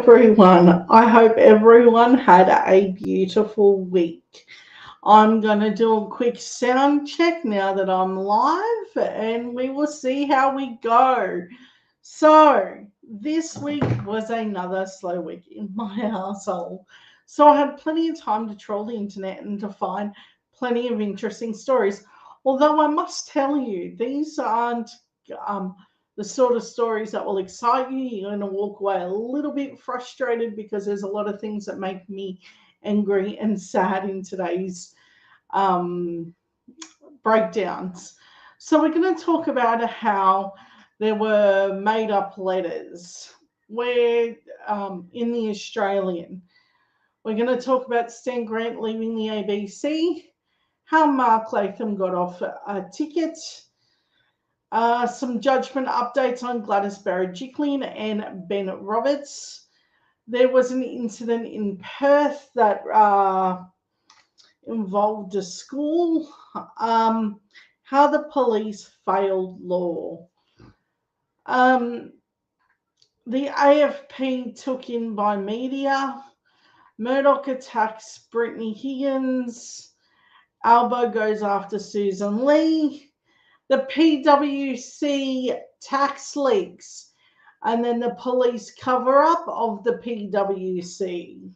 everyone. I hope everyone had a beautiful week. I'm going to do a quick sound check now that I'm live and we will see how we go. So, this week was another slow week in my household. So, I had plenty of time to troll the internet and to find plenty of interesting stories. Although I must tell you, these aren't um, the sort of stories that will excite you. You're going to walk away a little bit frustrated because there's a lot of things that make me angry and sad in today's um, breakdowns. So, we're going to talk about how there were made up letters where in the Australian. We're going to talk about Stan Grant leaving the ABC, how Mark Latham got off a ticket, some judgment updates on Gladys Berejiklian and Ben Roberts. There was an incident in Perth that involved a school, how the police failed law. The AFP took in by media, Murdoch attacks Brittany Higgins, ALBO goes after Susan Lee, the PwC tax leaks, and then the police cover up of the PwC.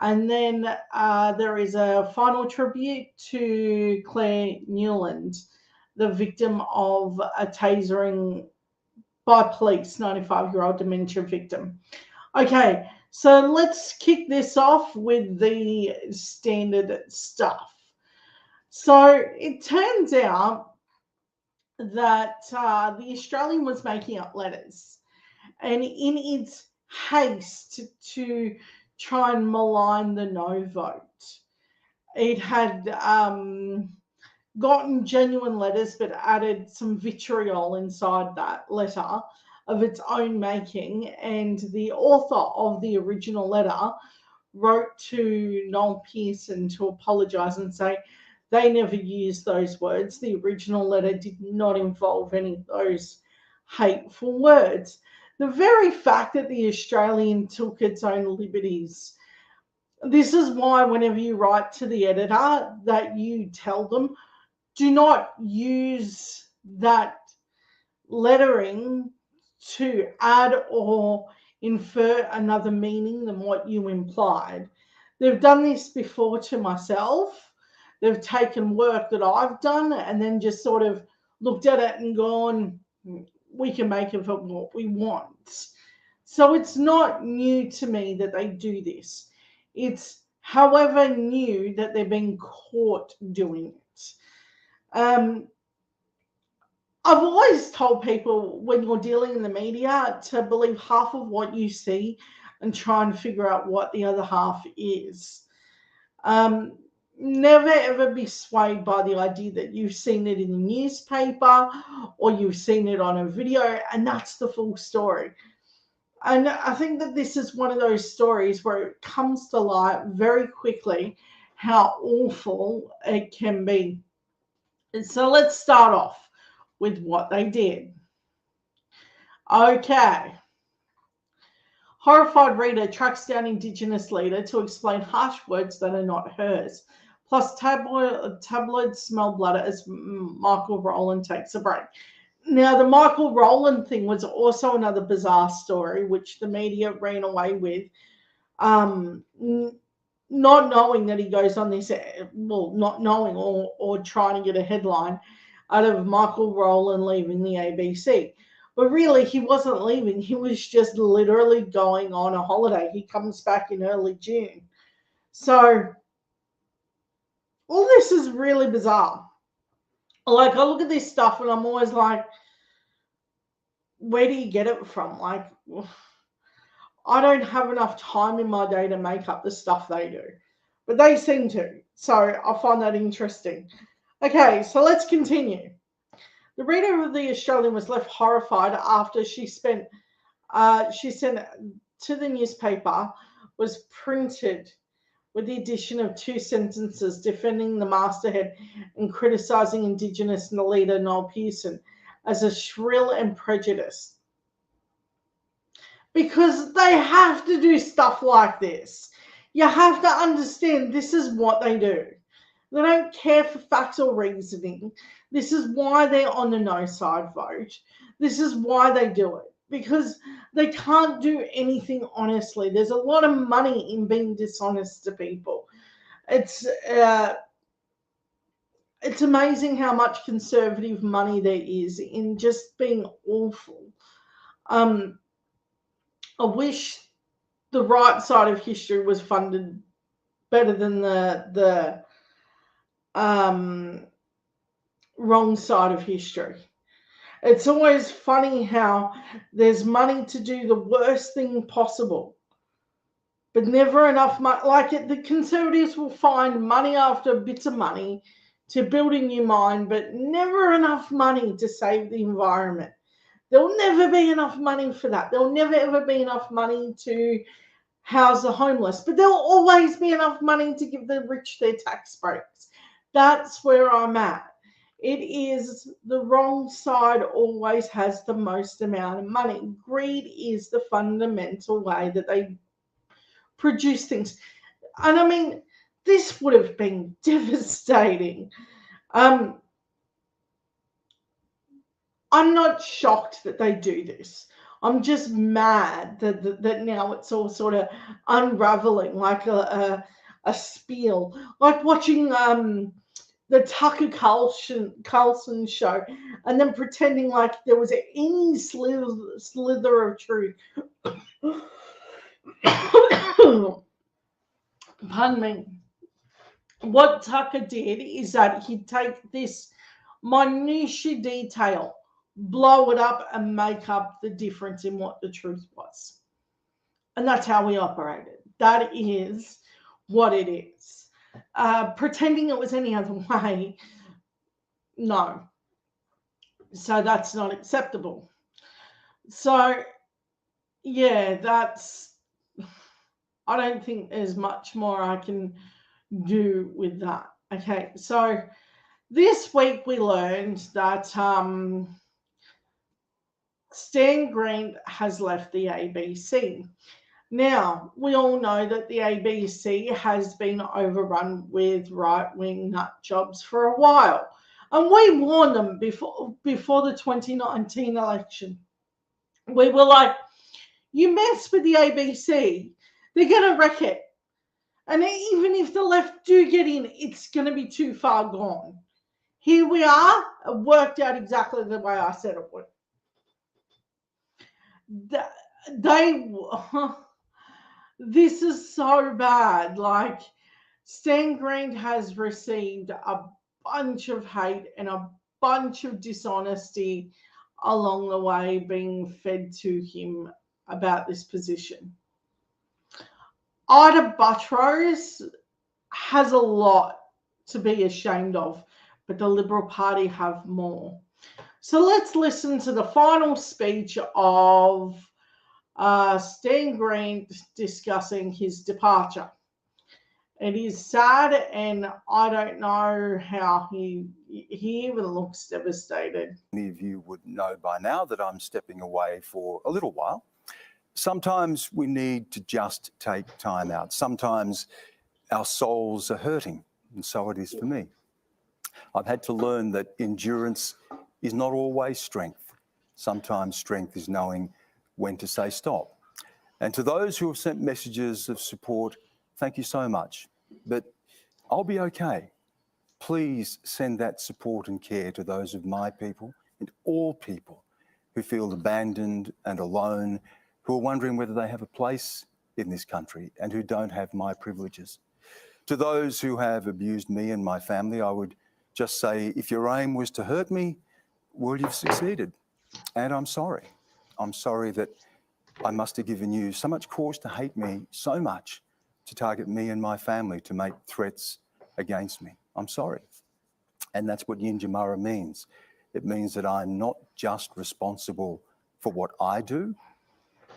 And then there is a final tribute to Claire Newland, the victim of a tasering by police, 95-year-old dementia victim. Okay, so let's kick this off with the standard stuff. So it turns out that the Australian was making up letters, and in its haste to try and malign the no vote, it had gotten genuine letters but added some vitriol inside that letter of its own making, and the author of the original letter wrote to Noel Pearson to apologise and say they never used those words. The original letter did not involve any of those hateful words. The very fact that the Australian took its own liberties. This is why whenever you write to the editor that you tell them, do not use that lettering to add or infer another meaning than what you implied. They've done this before to myself. They've taken work that I've done and then just sort of looked at it and gone, we can make of it what we want. So it's not new to me that they do this. It's, however, new that they're being caught doing it. I've always told people when you're dealing in the media to believe half of what you see and try and figure out what the other half is. Never ever be swayed by the idea that you've seen it in the newspaper or you've seen it on a video and that's the full story. And I think that this is one of those stories where it comes to light very quickly how awful it can be. And so let's start off with what they did. Okay. Horrified reader tracks down Indigenous leader to explain harsh words that are not hers. Plus tabloid smell blood as Michael Rowland takes a break. Now, the Michael Rowland thing was also another bizarre story, which the media ran away with, not knowing that he goes on this, well, not knowing or trying to get a headline out of Michael Rowland leaving the ABC. But really, he wasn't leaving. He was just literally going on a holiday. He comes back in early June. So all this is really bizarre. Like, I look at this stuff and I'm always like, where do you get it from? Like, I don't have enough time in my day to make up the stuff they do. But they seem to. So I find that interesting. Okay, so let's continue. The reader of the Australian was left horrified after she sent to the newspaper was printed with the addition of two sentences defending the masthead and criticising Indigenous leader Noel Pearson as a shrill and prejudiced. because they have to do stuff like this. You have to understand this is what they do. They don't care for facts or reasoning. This is why they're on the no side vote. This is why they do it, because they can't do anything honestly. There's a lot of money in being dishonest to people. It's amazing how much conservative money there is in just being awful. I wish the right side of history was funded better than the wrong side of history. It's always funny how there's money to do the worst thing possible, but never enough money. Like the Conservatives will find money after bits of money to build a new mine, but never enough money to save the environment. There'll never be enough money for that. There'll never ever be enough money to house the homeless, but there'll always be enough money to give the rich their tax breaks. That's where I'm at. It is the wrong side always has the most amount of money. Greed is the fundamental way that they produce things. And I mean, this would have been devastating. I'm not shocked that they do this. I'm just mad that now it's all sort of unraveling like a spiel, like watching the Tucker Carlson show, and then pretending like there was any slither of truth. Pardon me. What Tucker did is that he'd take this minutiae detail, blow it up, and make up the difference in what the truth was. And that's how we operated. That is what it is. Pretending it was any other way, no. So that's not acceptable. So, yeah, I don't think there's much more I can do with that. Okay, so this week we learned that Stan Green has left the ABC. Now, we all know that the ABC has been overrun with right-wing nut jobs for a while. And we warned them before the 2019 election. We were like, you mess with the ABC, they're going to wreck it. And even if the left do get in, it's going to be too far gone. Here we are. It worked out exactly the way I said it would. This is so bad. Like, Stan Green has received a bunch of hate and a bunch of dishonesty along the way being fed to him about this position. Ida Buttrose has a lot to be ashamed of, but the Liberal Party have more. So let's listen to the final speech of Stan Green discussing his departure. It is sad, and I don't know how he even looks devastated. Many of you would know by now that I'm stepping away for a little while. Sometimes we need to just take time out. Sometimes our souls are hurting, and so it is for me. I've had to learn that endurance is not always strength. Sometimes strength is knowing when to say stop. And to those who have sent messages of support, thank you so much. But I'll be okay. Please send that support and care to those of my people and all people who feel abandoned and alone, who are wondering whether they have a place in this country and who don't have my privileges. To those who have abused me and my family, I would just say, if your aim was to hurt me, well, you've succeeded. And I'm sorry. I'm sorry that I must have given you so much cause to hate me so much, to target me and my family, to make threats against me. I'm sorry. And that's what Yinjamara means. It means that I'm not just responsible for what I do,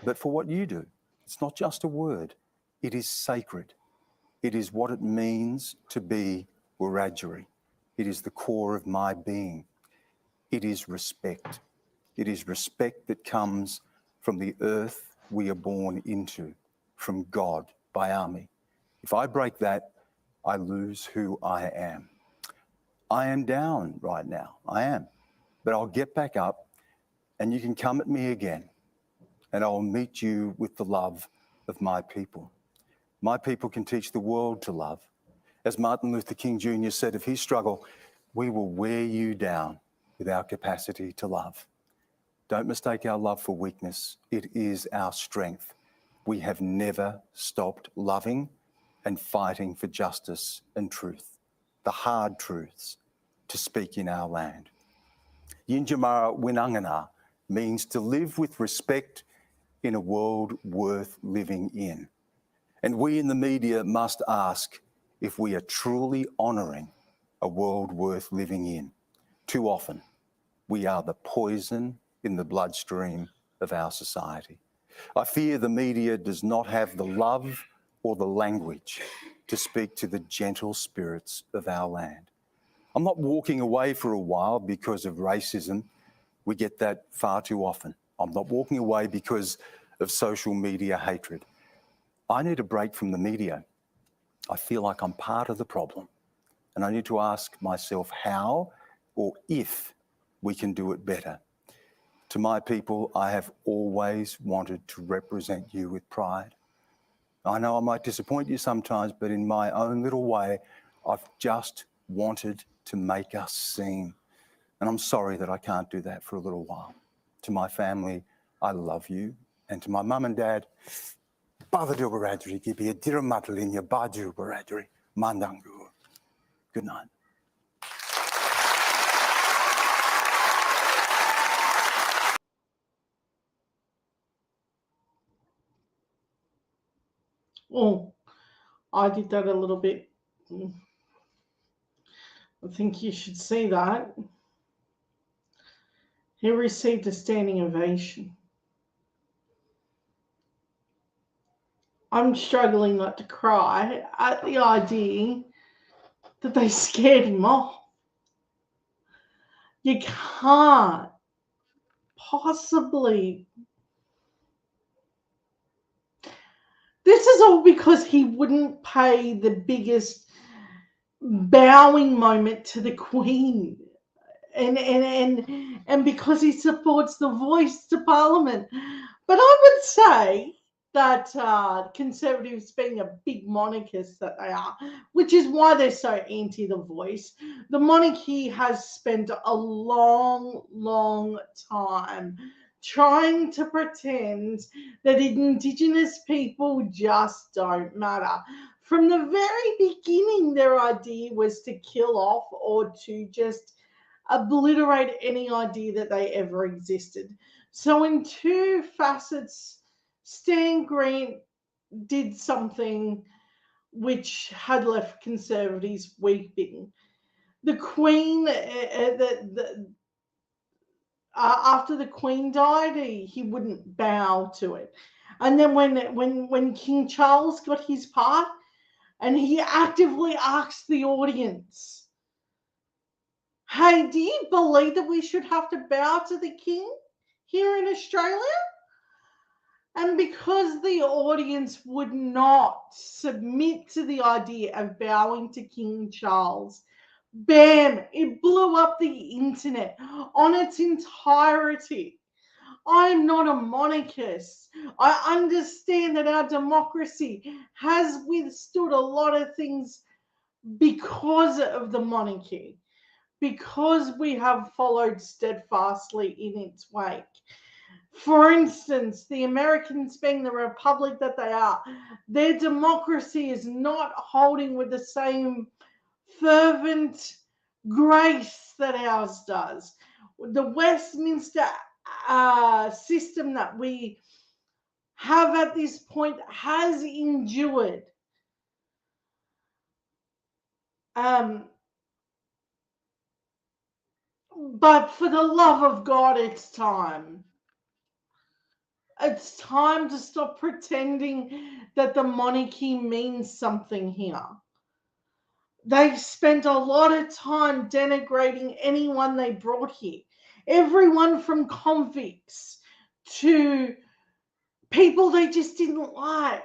but for what you do. It's not just a word. It is sacred. It is what it means to be Wiradjuri. It is the core of my being. It is respect. It is respect that comes from the earth we are born into from God by army. If I break that, I lose who I am. I am down right now, I am. But I'll get back up and you can come at me again and I'll meet you with the love of my people. My people can teach the world to love. As Martin Luther King Jr. said of his struggle, we will wear you down with our capacity to love. Don't mistake our love for weakness. It is our strength. We have never stopped loving and fighting for justice and truth, the hard truths to speak in our land. Yinjamara Winangana means to live with respect in a world worth living in. And we in the media must ask if we are truly honouring a world worth living in. Too often, we are the poison in the bloodstream of our society. I fear the media does not have the love or the language to speak to the gentle spirits of our land. I'm not walking away for a while because of racism. We get that far too often. I'm not walking away because of social media hatred. I need a break from the media. I feel like I'm part of the problem. And I need to ask myself how or if we can do it better. To my people, I have always wanted to represent you with pride. I know I might disappoint you sometimes, but in my own little way, I've just wanted to make us sing. And I'm sorry that I can't do that for a little while. To my family, I love you. And to my mum and dad, Good night. Oh, I did that a little bit. I think you should see that. He received a standing ovation. I'm struggling not to cry at the idea that they scared him off. You can't possibly. This is all because he wouldn't pay the biggest bowing moment to the Queen. And because he supports the voice to Parliament. But I would say that Conservatives, being a big monarchist that they are, which is why they're so anti the voice, the monarchy has spent a long time trying to pretend that Indigenous people just don't matter. From the very beginning, their idea was to kill off or to just obliterate any idea that they ever existed. So in two facets, Stan Grant did something which had left Conservatives weeping. The Queen, after the Queen died, he wouldn't bow to it. And then when King Charles got his part, and he actively asked the audience, hey, do you believe that we should have to bow to the King here in Australia? And because the audience would not submit to the idea of bowing to King Charles, bam, it blew up the internet on its entirety. I'm not a monarchist. I understand that our democracy has withstood a lot of things because of the monarchy, because we have followed steadfastly in its wake. For instance, the Americans, being the republic that they are, their democracy is not holding with the same fervent grace that ours does. The Westminster system that we have at this point has endured. But for the love of God, it's time. It's time to stop pretending that the monarchy means something here. They spent a lot of time denigrating anyone they brought here. Everyone from convicts to people they just didn't like.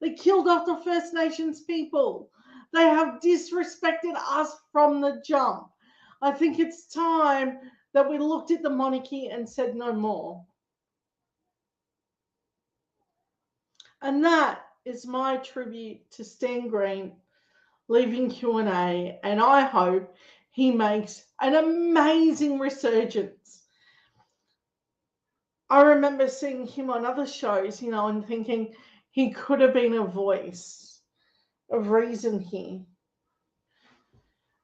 They killed off the First Nations people. They have disrespected us from the jump. I think it's time that we looked at the monarchy and said no more. And that is my tribute to Stan Green leaving Q&A, and I hope he makes an amazing resurgence. I remember seeing him on other shows, and thinking he could have been a voice of reason here.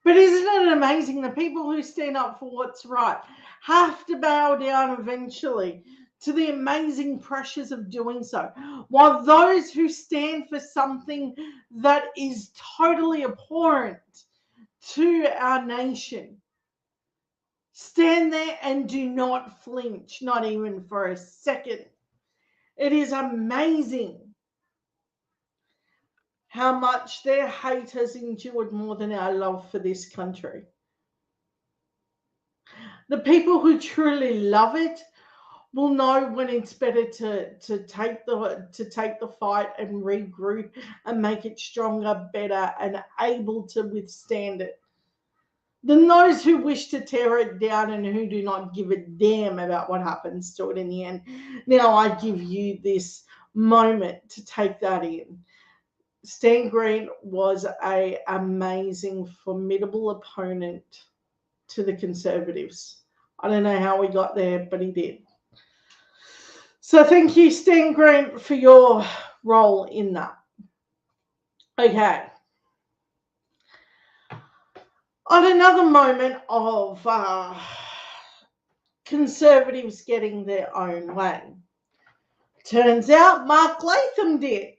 But isn't it amazing? The people who stand up for what's right have to bow down eventually to the amazing pressures of doing so, while those who stand for something that is totally abhorrent to our nation stand there and do not flinch, not even for a second. It is amazing how much their hate has endured more than our love for this country. The people who truly love it will know when it's better to take the fight and regroup and make it stronger, better, and able to withstand it, than those who wish to tear it down and who do not give a damn about what happens to it in the end. Now I give you this moment to take that in. Stan Green was an amazing, formidable opponent to the Conservatives. I don't know how he got there, but he did. So thank you, Stan Green, for your role in that. Okay. On another moment of Conservatives getting their own way, turns out Mark Latham did.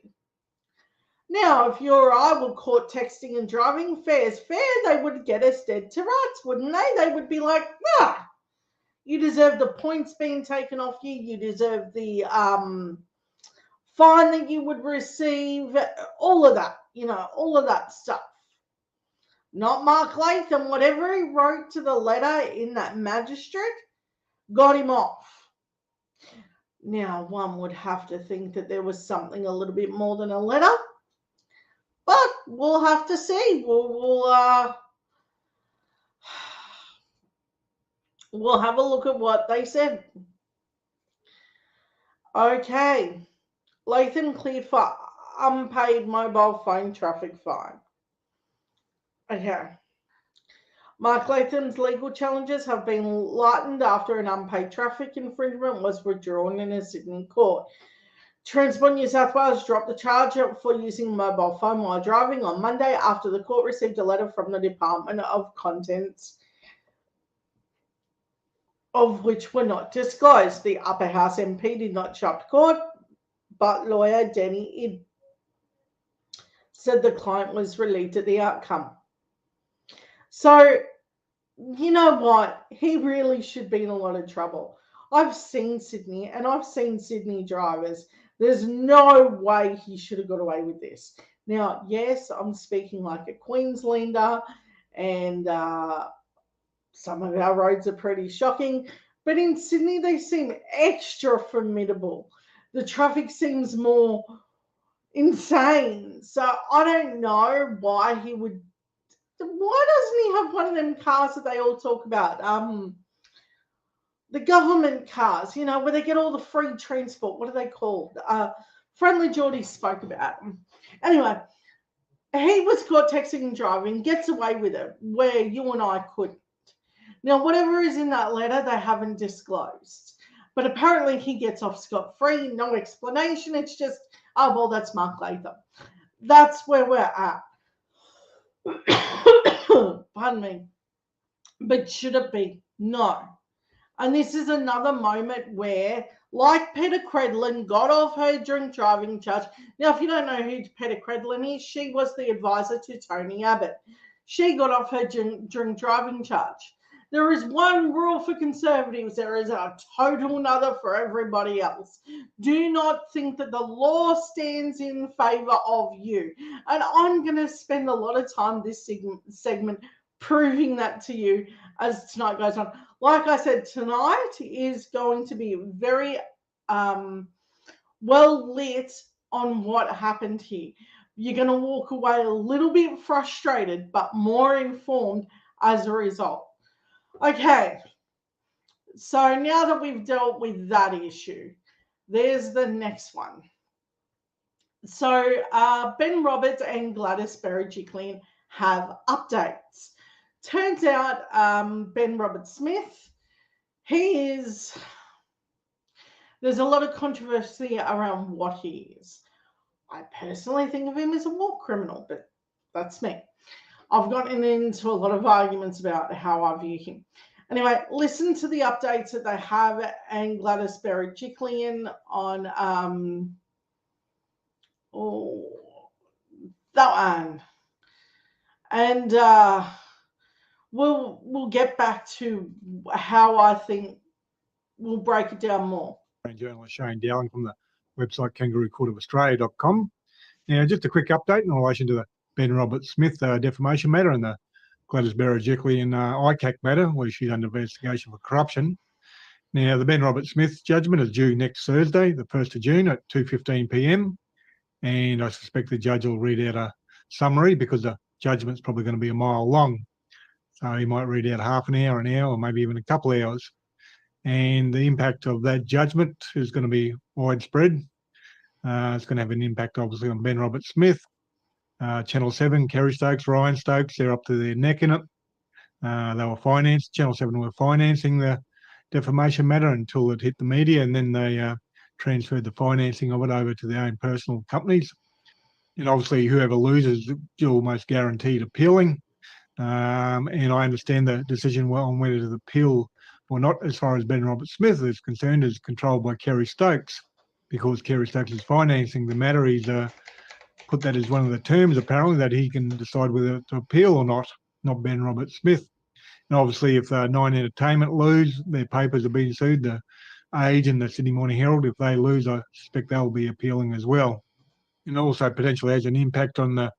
Now, if you or I were caught texting and driving fair, they would get us dead to rights, wouldn't they? They would be like, you deserve the points being taken off you. You deserve the fine that you would receive. All of that, all of that stuff. Not Mark Latham. Whatever he wrote to the letter in that magistrate got him off. Now, one would have to think that there was something a little bit more than a letter. But we'll have to see. We'll have a look at what they said. Okay. Latham cleared for unpaid mobile phone traffic fine. Okay. Mark Latham's legal challenges have been lightened after an unpaid traffic infringement was withdrawn in a Sydney court. Transport New South Wales dropped the charge for using a mobile phone while driving on Monday after the court received a letter from the Department of Contents, of which were not disclosed. The Upper House MP did not show up to court, but lawyer Denny Id said the client was relieved at the outcome. So, you know what? He really should be in a lot of trouble. I've seen Sydney, and I've seen Sydney drivers. There's no way he should have got away with this. Now, yes, I'm speaking like a Queenslander, and some of our roads are pretty shocking, but in Sydney, they seem extra formidable. The traffic seems more insane. So I don't know why he would. Why doesn't he have one of them cars that they all talk about? The government cars, where they get all the free transport. What are they called? Friendly Geordie spoke about them. Anyway, he was caught texting and driving, gets away with it, where you and I couldn't. Now, whatever is in that letter, they haven't disclosed. But apparently he gets off scot-free, no explanation. It's just, oh, well, that's Mark Latham. That's where we're at. Pardon me. But should it be? No. And this is another moment where, like Peta Credlin got off her drink driving charge. Now, if you don't know who Peta Credlin is, she was the advisor to Tony Abbott. She got off her drink driving charge. There is one rule for Conservatives. There is a total another for everybody else. Do not think that the law stands in favour of you. And I'm going to spend a lot of time this segment proving that to you as tonight goes on. Like I said, tonight is going to be very well lit on what happened here. You're going to walk away a little bit frustrated, but more informed as a result. Okay, so now that we've dealt with that issue, there's the next one. So Ben Roberts and Gladys Berejiklian have updates. Turns out Ben Roberts-Smith, there's a lot of controversy around what he is. I personally think of him as a war criminal, but that's me. I've gotten into a lot of arguments about how I view him. Anyway, listen to the updates that they have and Gladys Berejiklian on that one. And we'll get back to how I think we'll break it down more. Journalist Shane Dowling from the website kangaroocourtofaustralia.com. Now, just a quick update in relation to the Ben Roberts-Smith defamation matter and the Gladys Berejiklian ICAC matter, where she's under investigation for corruption. Now, the Ben Roberts-Smith judgment is due next Thursday, the 1st of June at 2:15 p.m. And I suspect the judge will read out a summary because the judgment's probably going to be a mile long. So he might read out half an hour, or maybe even a couple of hours. And the impact of that judgment is going to be widespread. It's going to have an impact, obviously, on Ben Roberts-Smith. Channel 7, Kerry Stokes, Ryan Stokes, they're up to their neck in it. They were financed, Channel 7 were financing the defamation matter until it hit the media, and then they transferred the financing of it over to their own personal companies. And obviously, whoever loses, you're almost guaranteed appealing. And I understand the decision on whether to appeal or not, as far as Ben Roberts-Smith is concerned, is controlled by Kerry Stokes, because Kerry Stokes is financing the matter. He's put that as one of the terms, apparently, that he can decide whether to appeal or not Ben Roberts-Smith. And obviously, if Nine Entertainment lose, their papers are being sued, the Age and the Sydney Morning Herald, if they lose, I suspect they'll be appealing as well. And also potentially has an impact on the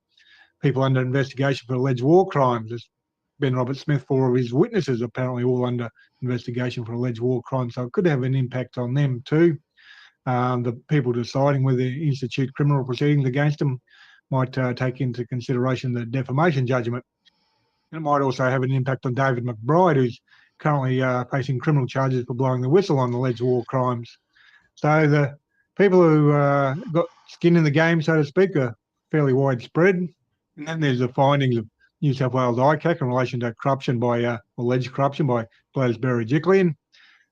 people under investigation for alleged war crimes. As Ben Roberts-Smith, 4 of his witnesses apparently all under investigation for alleged war crimes, so it could have an impact on them too. The people deciding whether to institute criminal proceedings against them might take into consideration the defamation judgment. It might also have an impact on David McBride, who's currently facing criminal charges for blowing the whistle on alleged war crimes. So the people who got skin in the game, so to speak, are fairly widespread. And then there's the findings of New South Wales ICAC in relation to corruption by alleged corruption by Gladys Berejiklian.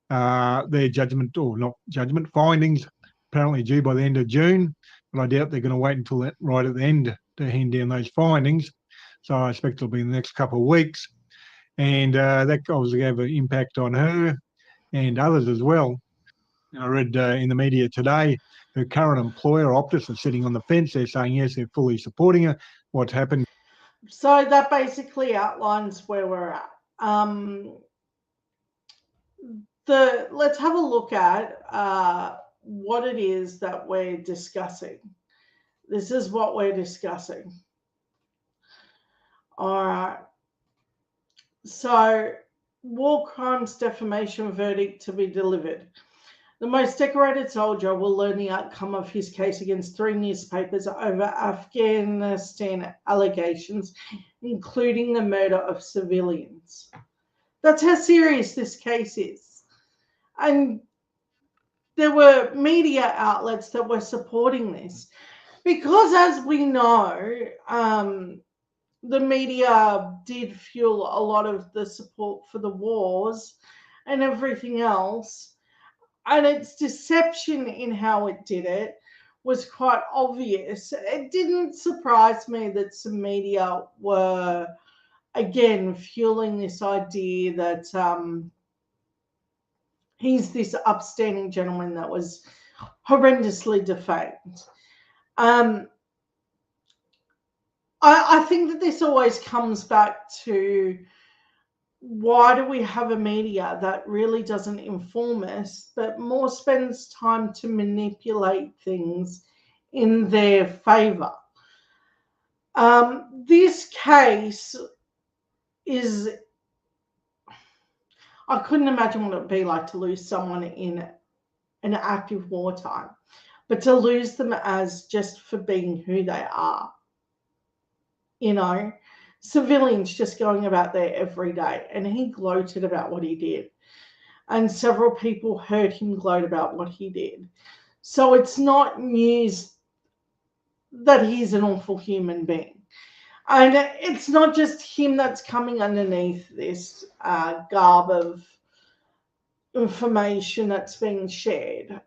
Their judgment, or not judgment, findings apparently due by the end of June, but I doubt they're going to wait until right at the end to hand down those findings. So I expect it'll be in the next couple of weeks. And that obviously have an impact on her and others as well. I read in the media today, her current employer, Optus, is sitting on the fence. They're saying, yes, they're fully supporting her. What's happened? So that basically outlines where we're at. Let's have a look at what it is that we're discussing. This is what we're discussing. All right. So, war crimes defamation verdict to be delivered. The most decorated soldier will learn the outcome of his case against 3 newspapers over Afghanistan allegations, including the murder of civilians. That's how serious this case is. And there were media outlets that were supporting this because, as we know, the media did fuel a lot of the support for the wars and everything else. And its deception in how it did it was quite obvious. It didn't surprise me that some media were, again, fueling this idea that he's this upstanding gentleman that was horrendously defamed. I think that this always comes back to, why do we have a media that really doesn't inform us, but more spends time to manipulate things in their favor? This case is, I couldn't imagine what it would be like to lose someone in an active wartime. but to lose them as just for being who they are. You know, civilians just going about there every day. And he gloated about what he did. And several people heard him gloat about what he did. So it's not news that he's an awful human being. And it's not just him that's coming underneath this garb of information that's being shared.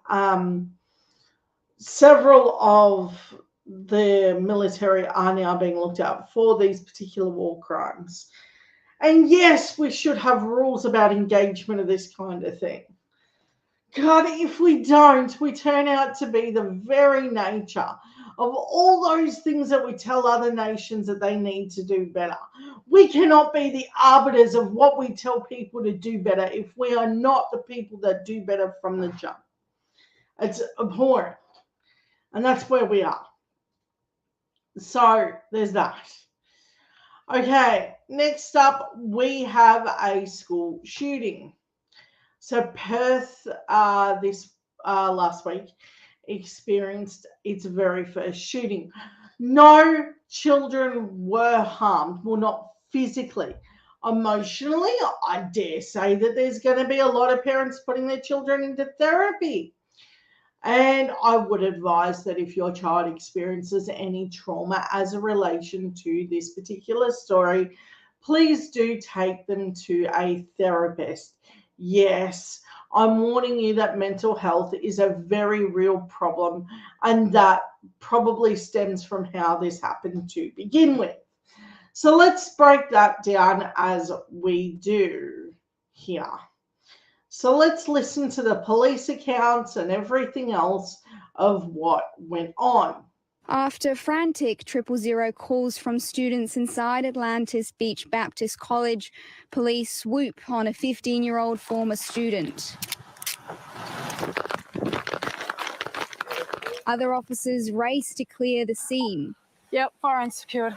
Several of the military are now being looked at for these particular war crimes. And yes, we should have rules about engagement of this kind of thing. God, if we don't, we turn out to be the very nature of all those things that we tell other nations that they need to do better. We cannot be the arbiters of what we tell people to do better if we are not the people that do better from the jump. It's abhorrent. And that's where we are. So there's that. Okay, next up, we have a school shooting. So Perth this last week experienced its very first shooting. No children were harmed, well, not physically. Emotionally, I dare say that there's going to be a lot of parents putting their children into therapy. And I would advise that if your child experiences any trauma as a relation to this particular story, please do take them to a therapist. Yes, I'm warning you that mental health is a very real problem, and that probably stems from how this happened to begin with. So let's break that down as we do here. So let's listen to the police accounts and everything else of what went on. After frantic 000 calls from students inside Atlantis Beach Baptist College, police swoop on a 15-year-old former student. Other officers race to clear the scene. Yep, firearms secured.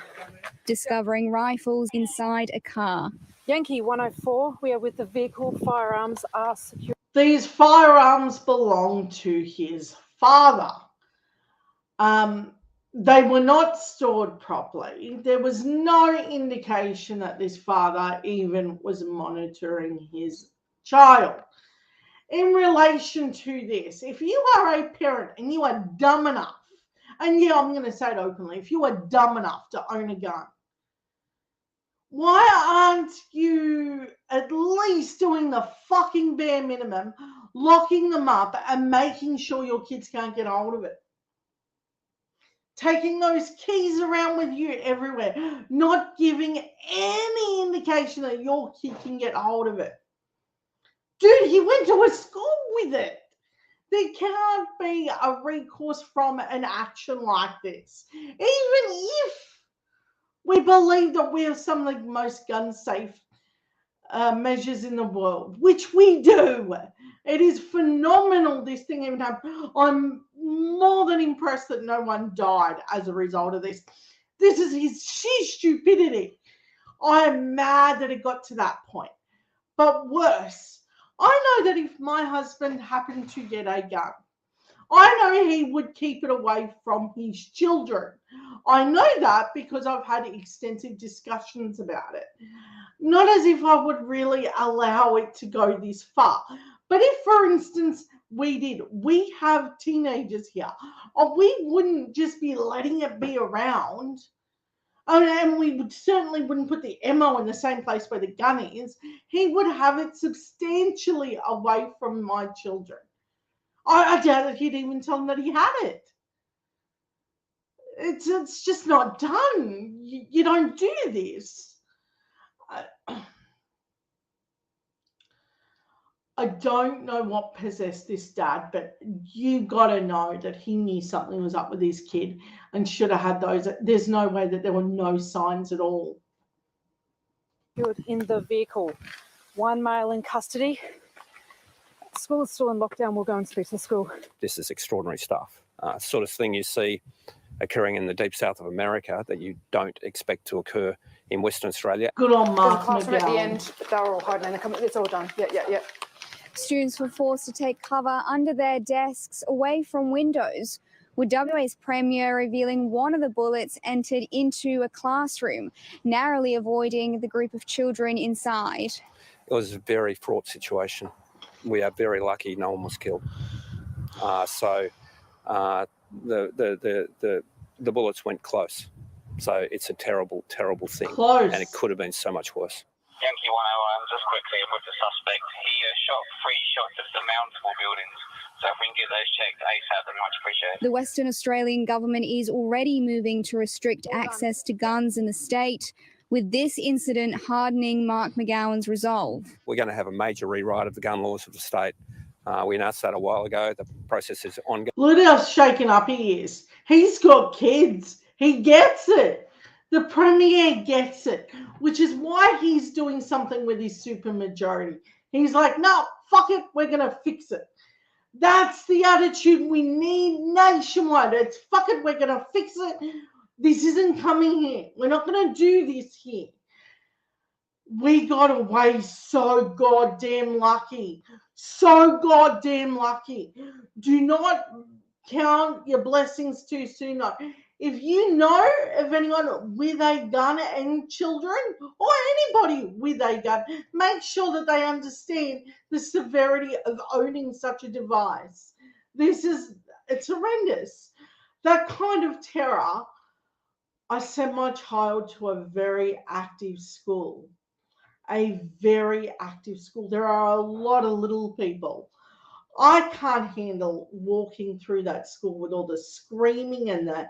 Discovering rifles inside a car. Yankee 104, we are with the vehicle. Firearms are secured. These firearms belong to his father. They were not stored properly. There was no indication that this father even was monitoring his child. In relation to this, if you are a parent and you are dumb enough, and yeah, I'm going to say it openly, if you are dumb enough to own a gun, why aren't you at least doing the fucking bare minimum, locking them up and making sure your kids can't get hold of it? Taking those keys around with you everywhere, not giving any indication that your kid can get hold of it. Dude, he went to a school with it. There cannot be a recourse from an action like this. Even if we believe that we have some of the most gun-safe measures in the world, which we do. It is phenomenal this thing even happened. I'm more than impressed that no one died as a result of this. This is his sheer stupidity. I am mad that it got to that point. But worse, I know that if my husband happened to get a gun, I know he would keep it away from his children. I know that because I've had extensive discussions about it. Not as if I would really allow it to go this far. But if, for instance, we have teenagers here, we wouldn't just be letting it be around. And we certainly wouldn't put the ammo in the same place where the gun is. He would have it substantially away from my children. I doubt that he'd even tell them that he had it. It's just not done. You don't do this. I don't know what possessed this dad, but you got to know that he knew something was up with his kid and should have had those. There's no way that there were no signs at all. In the vehicle. One male in custody. School is still in lockdown. We'll go and speak to the school. This is extraordinary stuff. Sort of thing you see occurring in the deep south of America that you don't expect to occur in Western Australia. Good on Mark Classroom at the McGowan. end, they're all hiding in the comment. It's all done. Yeah. Students were forced to take cover under their desks, away from windows, with WA's Premier revealing one of the bullets entered into a classroom, narrowly avoiding the group of children inside. It was a very fraught situation. We are very lucky no one was killed. The bullets went close. So it's a terrible, terrible thing. Close. And it could have been so much worse. Yankee 101, just quickly, I'm with the suspect. He shot 3 shots at the multiple buildings. So if we can get those checked ASAP, that'd be much appreciated. The Western Australian government is already moving to restrict access to guns in the state, with this incident hardening Mark McGowan's resolve. We're going to have a major rewrite of the gun laws of the state. We announced that a while ago. The process is ongoing. Look at how shaken up he is. He's got kids. He gets it. The Premier gets it, which is why he's doing something with his supermajority. He's like, no, fuck it, we're going to fix it. That's the attitude we need nationwide. It's fuck it, we're going to fix it. This isn't coming here. We're not going to do this here. We got away so goddamn lucky. So goddamn lucky. Do not count your blessings too soon. If you know of anyone with a gun and children, or anybody with a gun, make sure that they understand the severity of owning such a device. It's horrendous. That kind of terror. I sent my child to a very active school. A very active school. There are a lot of little people. I can't handle walking through that school with all the screaming and the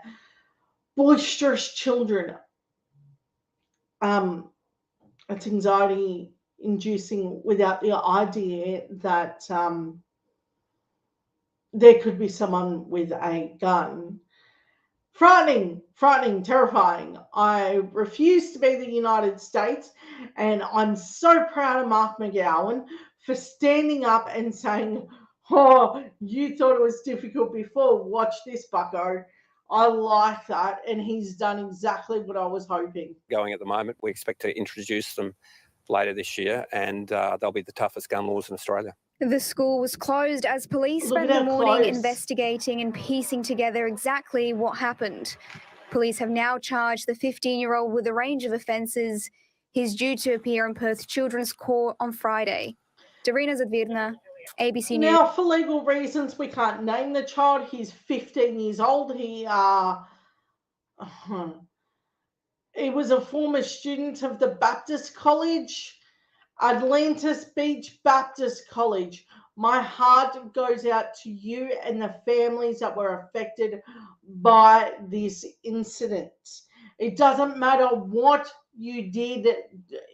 boisterous children. It's anxiety inducing without the idea that there could be someone with a gun. Frightening, terrifying. I refuse to be the United States, and I'm so proud of Mark McGowan for standing up and saying, oh, you thought it was difficult before. Watch this, bucko. I like that, and he's done exactly what I was hoping. Going at the moment, we expect to introduce them later this year, and they'll be the toughest gun laws in Australia. The school was closed as police spent the morning investigating and piecing together exactly what happened. Police have now charged the 15-year-old with a range of offences. He's due to appear in Perth Children's Court on Friday. Darina Zadvirna, ABC News. Now, for legal reasons, we can't name the child. He's 15 years old. He was a former student of the Baptist College, Atlantis Beach Baptist College. My heart goes out to you and the families that were affected by this incident. It doesn't matter what you did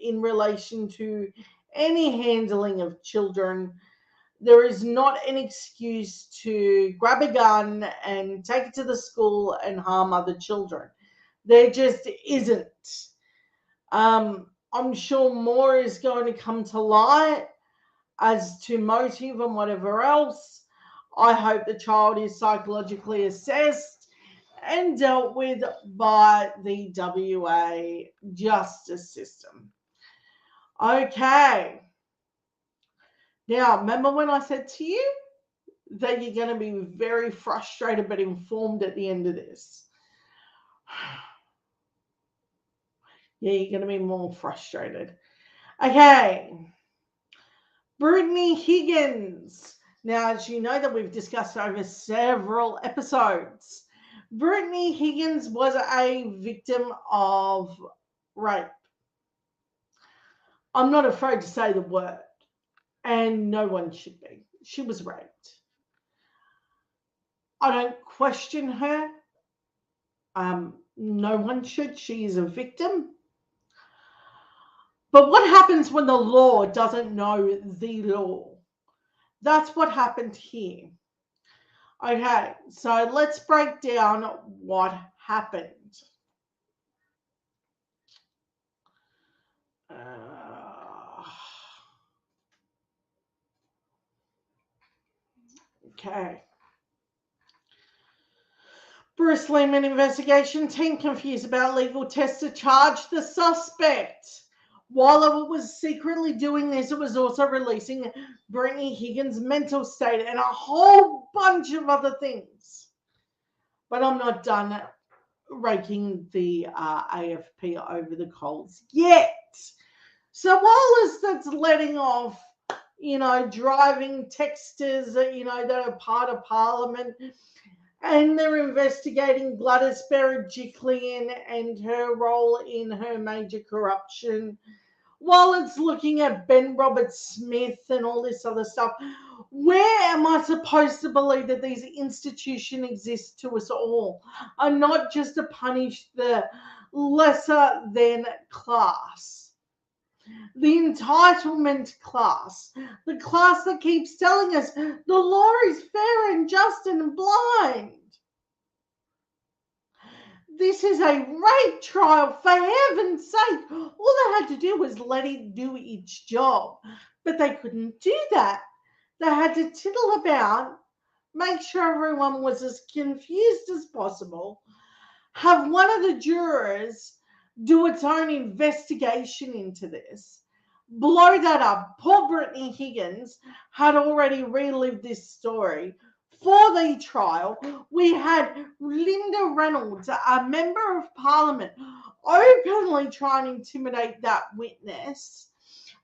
in relation to any handling of children. There is not an excuse to grab a gun and take it to the school and harm other children. There just isn't. I'm sure more is going to come to light as to motive and whatever else. I hope the child is psychologically assessed and dealt with by the WA justice system. Okay. Now, remember when I said to you that you're going to be very frustrated but informed at the end of this? Yeah, you're going to be more frustrated. Okay. Brittany Higgins. Now, as you know that we've discussed over several episodes, Brittany Higgins was a victim of rape. I'm not afraid to say the word, and no one should be. She was raped. I don't question her. No one should. She is a victim. But what happens when the law doesn't know the law? That's what happened here. Okay, so let's break down what happened. Okay. Bruce Lehman investigation team confused about legal tests to charge the suspect. While it was secretly doing this, it was also releasing Brittany Higgins' mental state and a whole bunch of other things. But I'm not done raking the AFP over the coals yet. So while that's letting off, driving texters, that are part of Parliament, and they're investigating GLADYS Berejiklian and her role in her major corruption, while it's looking at Ben Roberts-Smith and all this other stuff, where am I supposed to believe that these institutions exist to us all, are not just to punish the lesser than class? The entitlement class, the class that keeps telling us the law is fair and just and blind. This is a rape trial, for heaven's sake. All they had to do was let it do its job. But they couldn't do that. They had to tittle about, make sure everyone was as confused as possible, have one of the jurors do its own investigation into this, blow that up. Poor Brittany Higgins had already relived this story for the trial. We had Linda Reynolds, a member of Parliament, openly trying to intimidate that witness,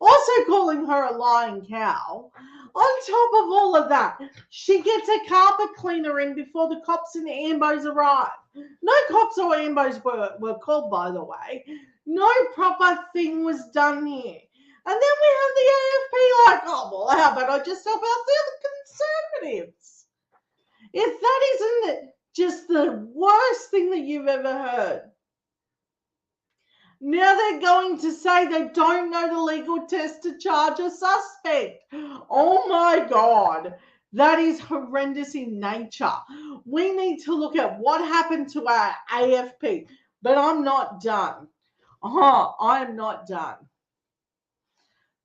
also calling her a lying cow. On top of all of that, she gets a carpet cleaner in before the cops and ALBOs arrive. No cops or ALBOs were called, by the way. No proper thing was done here. And then we have the AFP like, oh, well, how about I just help out the Conservatives? If that isn't just the worst thing that you've ever heard. Now they're going to say they don't know the legal test to charge a suspect. Oh my God. That is horrendous in nature. We need to look at what happened to our AFP. But I'm not done. I'm not done.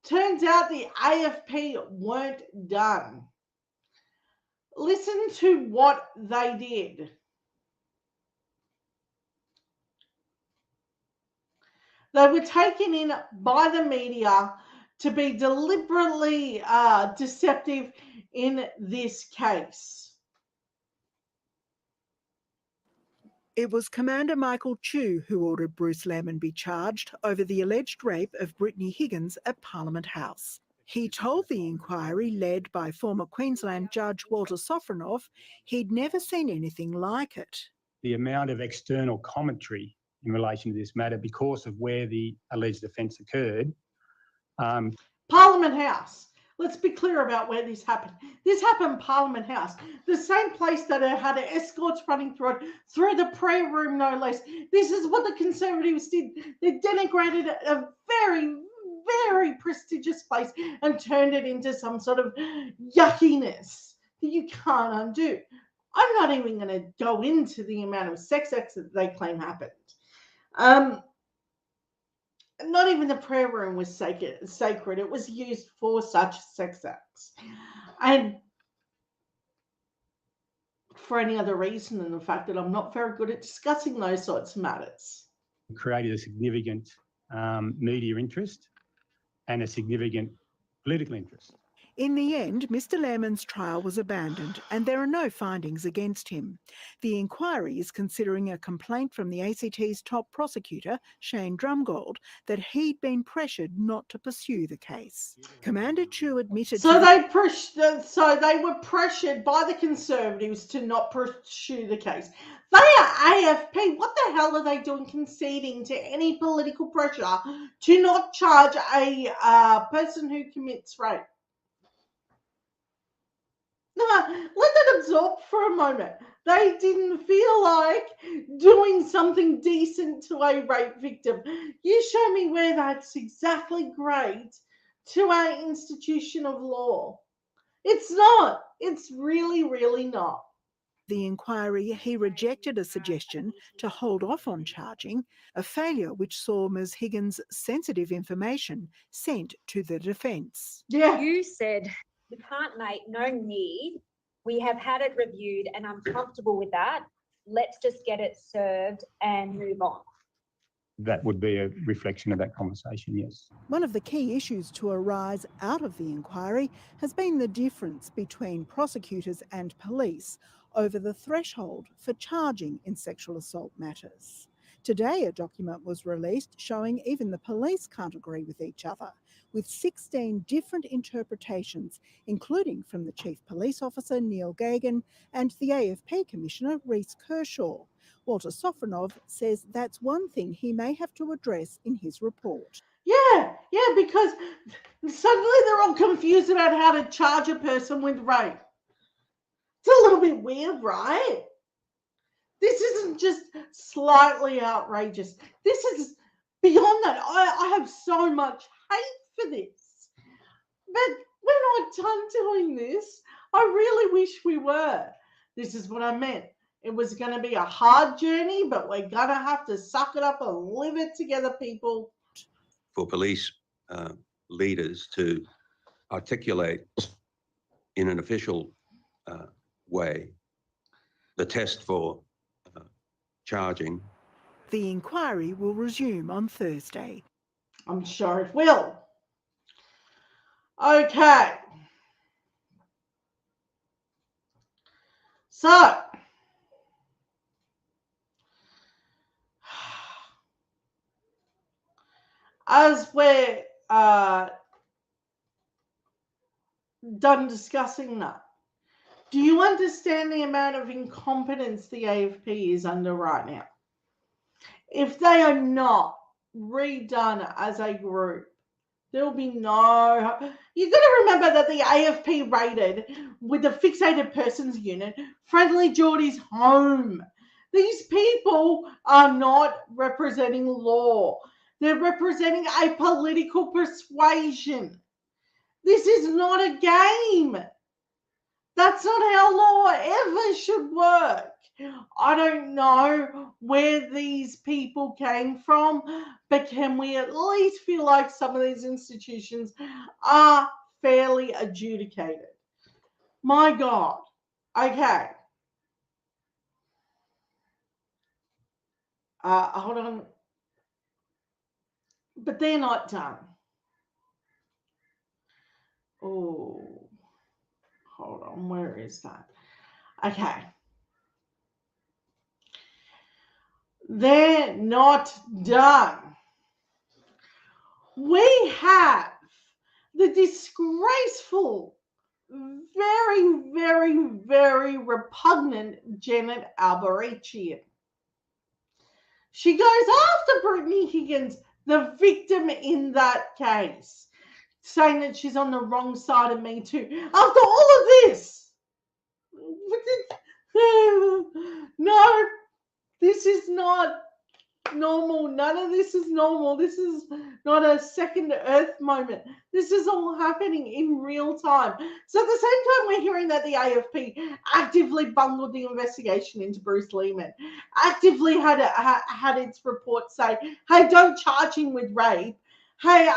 Turns out the AFP weren't done. Listen to what they did. They were taken in by the media to be deliberately deceptive in this case. It was Commander Michael Chew who ordered Bruce Lemon be charged over the alleged rape of Brittany Higgins at Parliament House. He told the inquiry, led by former Queensland Judge Walter Sofronoff, he'd never seen anything like it. The amount of external commentary in relation to this matter, because of where the alleged offence occurred. Parliament House. Let's be clear about where this happened. This happened Parliament House, the same place that had escorts running through it, through the prayer room, no less. This is what the Conservatives did. They denigrated a very, very prestigious place and turned it into some sort of yuckiness that you can't undo. I'm not even going to go into the amount of sex acts that they claim happened. Not even the prayer room was sacred. It was used for such sex acts. And for any other reason than the fact that I'm not very good at discussing those sorts of matters. Created a significant media interest and a significant political interest. In the end, Mr Lemon's trial was abandoned and there are no findings against him. The inquiry is considering a complaint from the ACT's top prosecutor, Shane Drumgold, that he'd been pressured not to pursue the case. Commander Chew admitted so they were pressured by the Conservatives to not pursue the case. They are AFP. What the hell are they doing conceding to any political pressure to not charge a person who commits rape? Let that absorb for a moment. They didn't feel like doing something decent to a rape victim. You show me where that's exactly great to our institution of law. It's not. It's really, really not. The inquiry, he rejected a suggestion to hold off on charging, a failure which saw Ms Higgins' sensitive information sent to the defence. Yeah. You said you can't make no need. We have had it reviewed and I'm comfortable with that. Let's just get it served and move on. that would be a reflection of that conversation, yes. One of the key issues to arise out of the inquiry has been the difference between prosecutors and police over the threshold for charging in sexual assault matters. Today, a document was released showing even the police can't agree with each other, with 16 different interpretations, including from the Chief Police Officer, Neil Gagan, and the AFP Commissioner, Reece Kershaw. Walter Sofronov says that's one thing he may have to address in his report. Yeah, because suddenly they're all confused about how to charge a person with rape. It's a little bit weird, right? This isn't just slightly outrageous. This is beyond that. I have so much hate for this. But we're not done doing this. I really wish we were. This is what I meant. It was going to be a hard journey, but we're going to have to suck it up and live it together, people. For police leaders to articulate in an official way the test for charging. The inquiry will resume on Thursday. I'm sure it will. Okay. So, as we're done discussing that, do you understand the amount of incompetence the AFP is under right now? If they are not redone as a group, there will be no... You've got to remember that the AFP raided with the fixated persons unit Friendly Geordie's home. These people are not representing law. They're representing a political persuasion. This is not a game. That's not how law ever should work. I don't know where these people came from, but can we at least feel like some of these institutions are fairly adjudicated? My God. Okay. Hold on. But they're not done. Oh, hold on. Where is that? Okay. They're not done. We have the disgraceful, very, very, very repugnant Janet Alberichian. She goes after Brittany Higgins, the victim in that case, saying that she's on the wrong side of Me Too. After all of this, no, this is not normal. None of this is normal. This is not a second Earth moment. This is all happening in real time. So at the same time, we're hearing that the AFP actively bungled the investigation into Bruce Lehman, actively had its report say, hey, don't charge him with rape. Hey,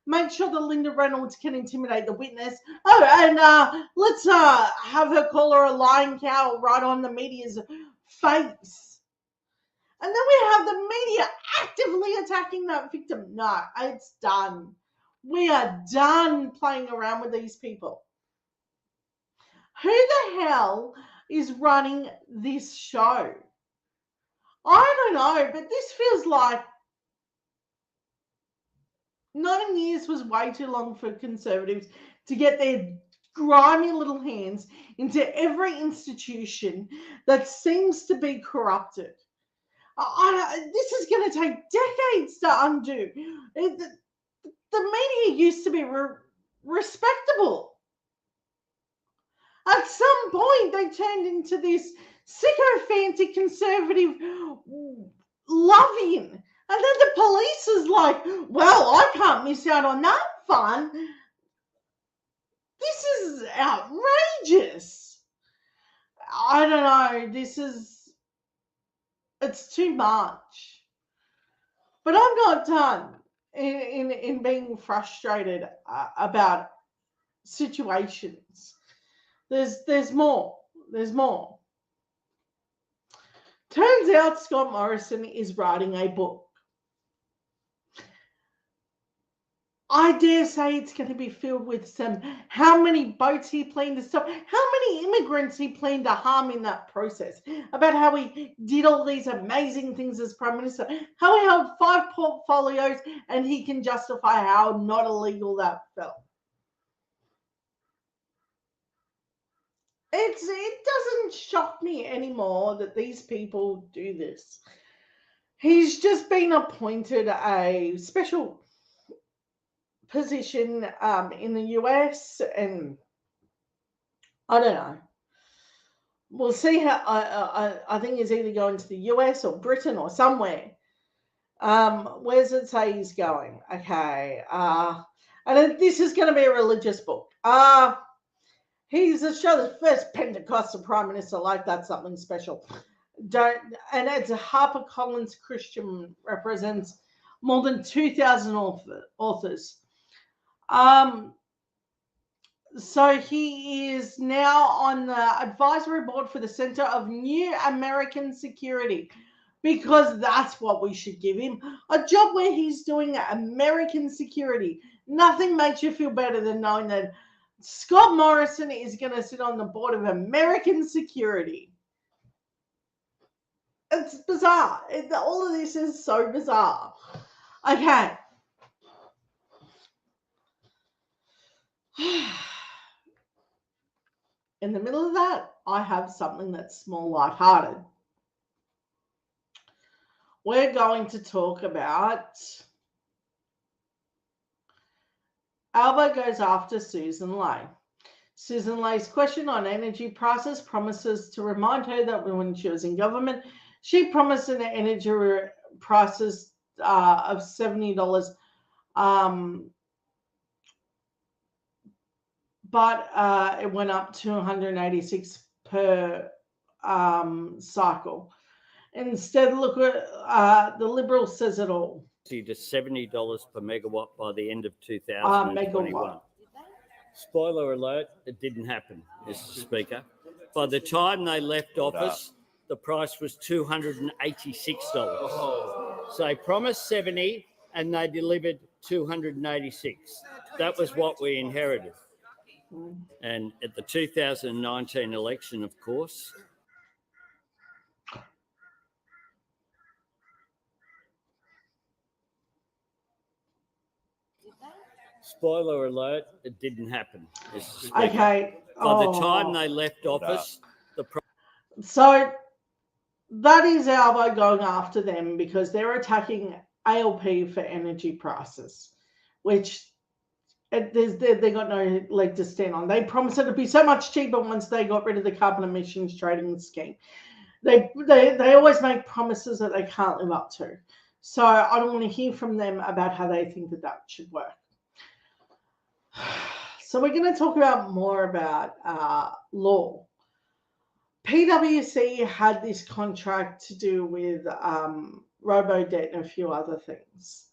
make sure that Linda Reynolds can intimidate the witness. Oh, and let's have her call her a lying cow right on the media's face. And then we have the media actively attacking that victim. No, it's done. We are done playing around with these people. Who the hell is running this show? I don't know, but this feels like 9 years was way too long for Conservatives to get their grimy little hands into every institution that seems to be corrupted. This is going to take decades to undo. The media used to be respectable. At some point, they turned into this sycophantic conservative loving. And then the police is like, well, I can't miss out on that fun. This is outrageous. I don't know. It's too much. But I'm not done in being frustrated about situations. There's more. There's more. Turns out Scott Morrison is writing a book. I dare say it's going to be filled with some, how many boats he planned to stop, how many immigrants he planned to harm in that process, about how he did all these amazing things as Prime Minister, how he held 5 portfolios, and he can justify how not illegal that felt. It doesn't shock me anymore that these people do this. He's just been appointed a special position in the US, and I don't know. We'll see how. I think he's either going to the US or Britain or somewhere. Where does it say he's going? Okay. And this is going to be a religious book. He's Australia's first Pentecostal Prime Minister. Like, that's something special. And it's HarperCollins Christian, represents more than 2,000 authors. So he is now on the advisory board for the Center of New American Security, because that's what we should give him, a job where he's doing American security. Nothing makes you feel better than knowing that Scott Morrison is going to sit on the board of American security. It's bizarre. All of this is so bizarre. Okay. In the middle of that, I have something that's more lighthearted. We're going to talk about ALBO goes after Susan Ley. Susan Ley's question on energy prices promises to remind her that when she was in government, she promised an energy prices of $70, but it went up to $186 per cycle. Instead, look at the Liberal says it all. To $70 per megawatt by the end of 2021. Spoiler alert, it didn't happen, Mr. Speaker. By the time they left office, the price was $286. So they promised 70 and they delivered 286. That was what we inherited. And at the 2019 election, of course, spoiler alert, it didn't happen. Okay. By the time they left office, so that is ALBO going after them because they're attacking ALP for energy prices, which they got no leg to stand on. They promised it would be so much cheaper once they got rid of the carbon emissions trading scheme. They always make promises that they can't live up to. So I don't want to hear from them about how they think that should work. So we're going to talk about more about law. PwC had this contract to do with robo-debt and a few other things.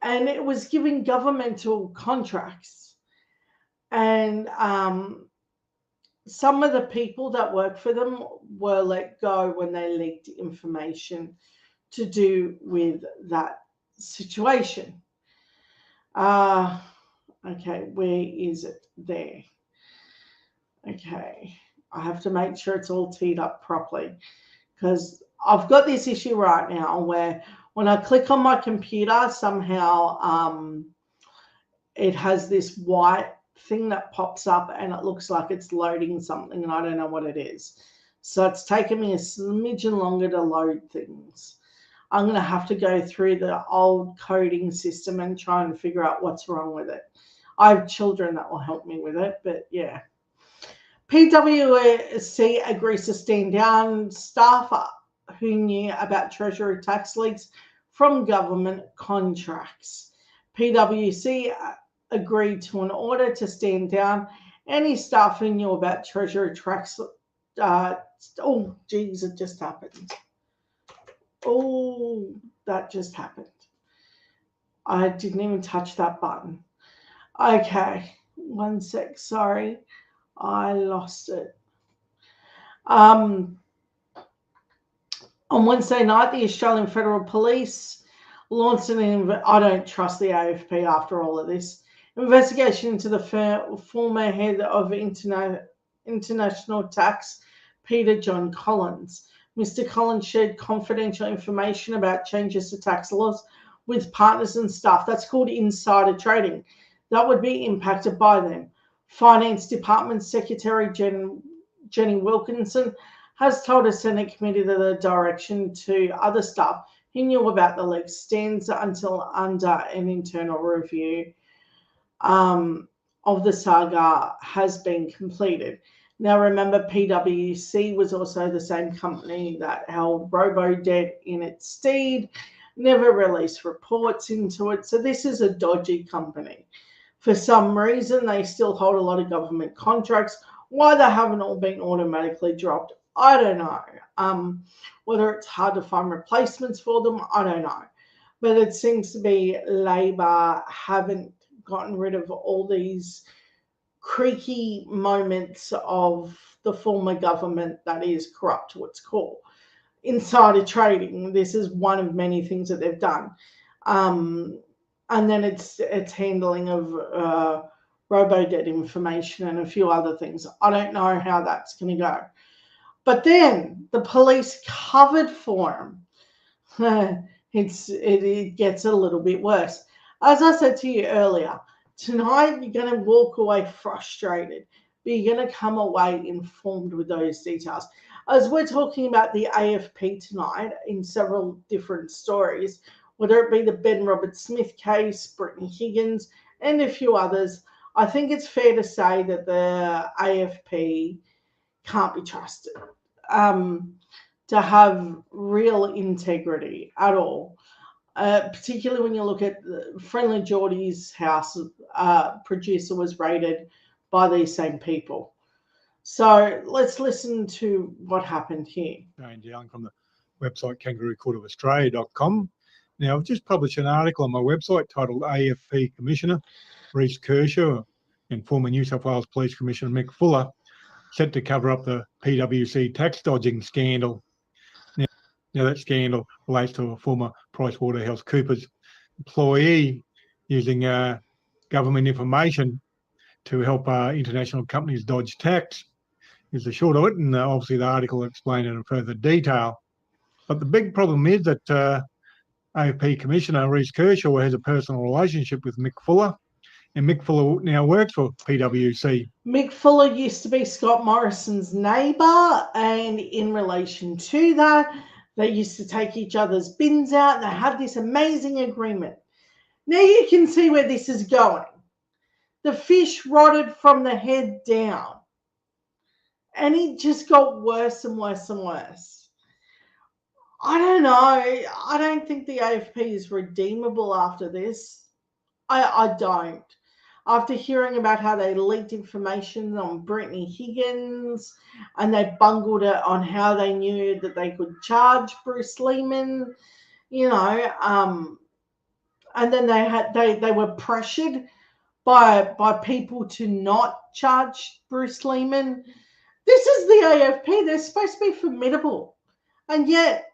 And it was giving governmental contracts. And some of the people that work for them were let go when they leaked information to do with that situation. Okay, where is it? There. Okay, I have to make sure it's all teed up properly because I've got this issue right now where when I click on my computer, somehow it has this white thing that pops up and it looks like it's loading something and I don't know what it is. So it's taken me a smidgen longer to load things. I'm going to have to go through the old coding system and try and figure out what's wrong with it. I have children that will help me with it, but yeah. PwC agrees to stand down staff who knew about Treasury tax leaks from government contracts. PwC agreed to an order to stand down any staff who knew about Treasury tax. Oh, geez, it just happened. Oh, that just happened. I didn't even touch that button. Okay, one sec. Sorry, I lost it. On Wednesday night, the Australian Federal Police launched I don't trust the AFP after all of this. Investigation into the former head of international tax, Peter John Collins. Mr. Collins shared confidential information about changes to tax laws with partners and staff. That's called insider trading. That would be impacted by them. Finance Department Secretary Jenny Wilkinson has told a Senate committee that the direction to other staff who knew about the leak stands until under an internal review of the saga has been completed. Now, remember, PwC was also the same company that held robo-debt in its stead, never released reports into it. So this is a dodgy company. For some reason, they still hold a lot of government contracts. Why they haven't all been automatically dropped, I don't know. Whether it's hard to find replacements for them, I don't know. But it seems to be Labor haven't gotten rid of all these creaky moments of the former government that is corrupt to its core. Insider trading, this is one of many things that they've done. And then it's handling of robo-debt information and a few other things. I don't know how that's going to go. But then the police covered for him. It gets a little bit worse. As I said to you earlier, tonight you're going to walk away frustrated, but you're going to come away informed with those details. As we're talking about the AFP tonight in several different stories, whether it be the Ben Roberts-Smith case, Brittany Higgins, and a few others, I think it's fair to say that the AFP can't be trusted to have real integrity at all. Particularly when you look at Friendly Geordie's house, producer was raided by these same people. So let's listen to what happened here. Jane Young from the website kangaroocourtofaustralia.com. Now, I've just published an article on my website titled AFP Commissioner Rhys Kershaw and former New South Wales Police Commissioner Mick Fuller set to cover up the PwC tax dodging scandal. Now that scandal relates to a former PricewaterhouseCoopers employee using government information to help international companies dodge tax. Is the short of it, and obviously the article explained it in further detail. But the big problem is that AFP Commissioner Rhys Kershaw has a personal relationship with Mick Fuller, and Mick Fuller now works for PwC. Mick Fuller used to be Scott Morrison's neighbour, and in relation to that, they used to take each other's bins out, and they had this amazing agreement. Now you can see where this is going. The fish rotted from the head down, and it just got worse and worse and worse. I don't know. I don't think the AFP is redeemable after this. I don't. After hearing about how they leaked information on Brittany Higgins and they bungled it on how they knew that they could charge Bruce Lehman, you know, and then they were pressured by people to not charge Bruce Lehman. This is the AFP. They're supposed to be formidable, and yet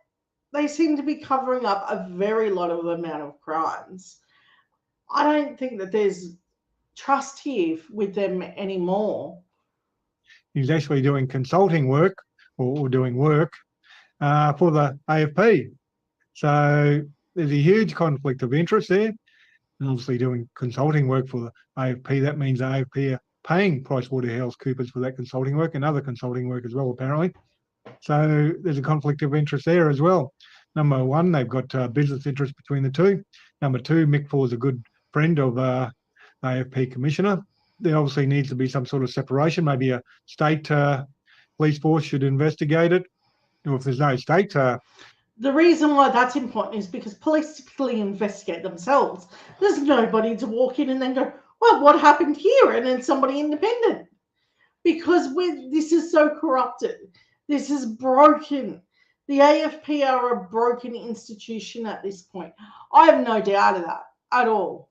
they seem to be covering up a very lot of amount of crimes. I don't think that there's trust here with them anymore. He's actually doing consulting work or doing work for the AFP. So there's a huge conflict of interest there. And obviously doing consulting work for the AFP, that means the AFP are paying PricewaterhouseCoopers for that consulting work and other consulting work as well, apparently. So there's a conflict of interest there as well. Number one, they've got business interests between the two. Number two, Mick Fuller is a good friend of AFP Commissioner. There obviously needs to be some sort of separation. Maybe a state police force should investigate it. Or if there's no state... The reason why that's important is because police typically investigate themselves. There's nobody to walk in and then go, well, what happened here? And then somebody independent. Because this is so corrupted. This is broken. The AFP are a broken institution at this point. I have no doubt of that at all.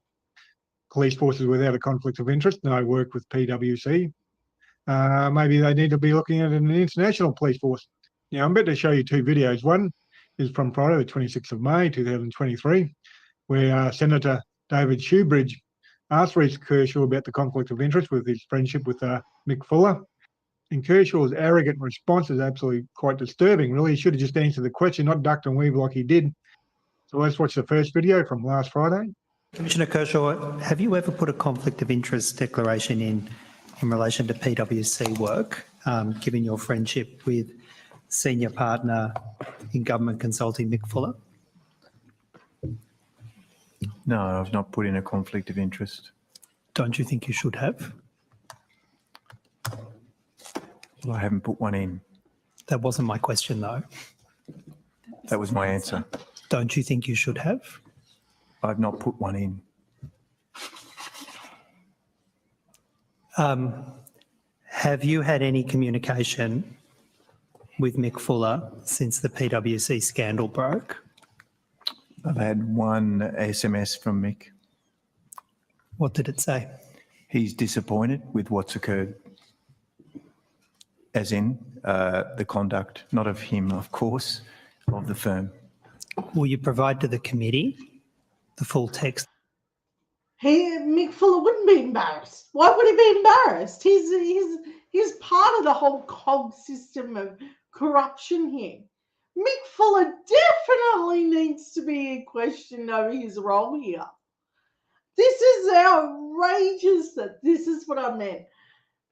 Police forces without a conflict of interest, no work with PwC. Maybe they need to be looking at an international police force. Now, I'm about to show you two videos. One is from Friday, the 26th of May, 2023. where Senator David Shoebridge asked Reece Kershaw about the conflict of interest with his friendship with Mick Fuller. And Kershaw's arrogant response is absolutely quite disturbing, really. He should have just answered the question, not ducked and weaved like he did. So let's watch the first video from last Friday. Commissioner Kershaw, have you ever put a conflict of interest declaration in relation to PwC work, given your friendship with senior partner in government consulting Mick Fuller? No, I've not put in a conflict of interest. Don't you think you should have? Well, I haven't put one in. That wasn't my question, though. That was my answer. Don't you think you should have? I've not put one in. Have you had any communication with Mick Fuller since the PwC scandal broke? I've had one SMS from Mick. What did it say? He's disappointed with what's occurred, as in the conduct, not of him, of course, of the firm. Will you provide to the committee the full text? Mick Fuller wouldn't be embarrassed. Why would he be embarrassed? He's part of the whole cog system of corruption here. Mick Fuller definitely needs to be questioned over his role here. This is outrageous. That this is what I meant.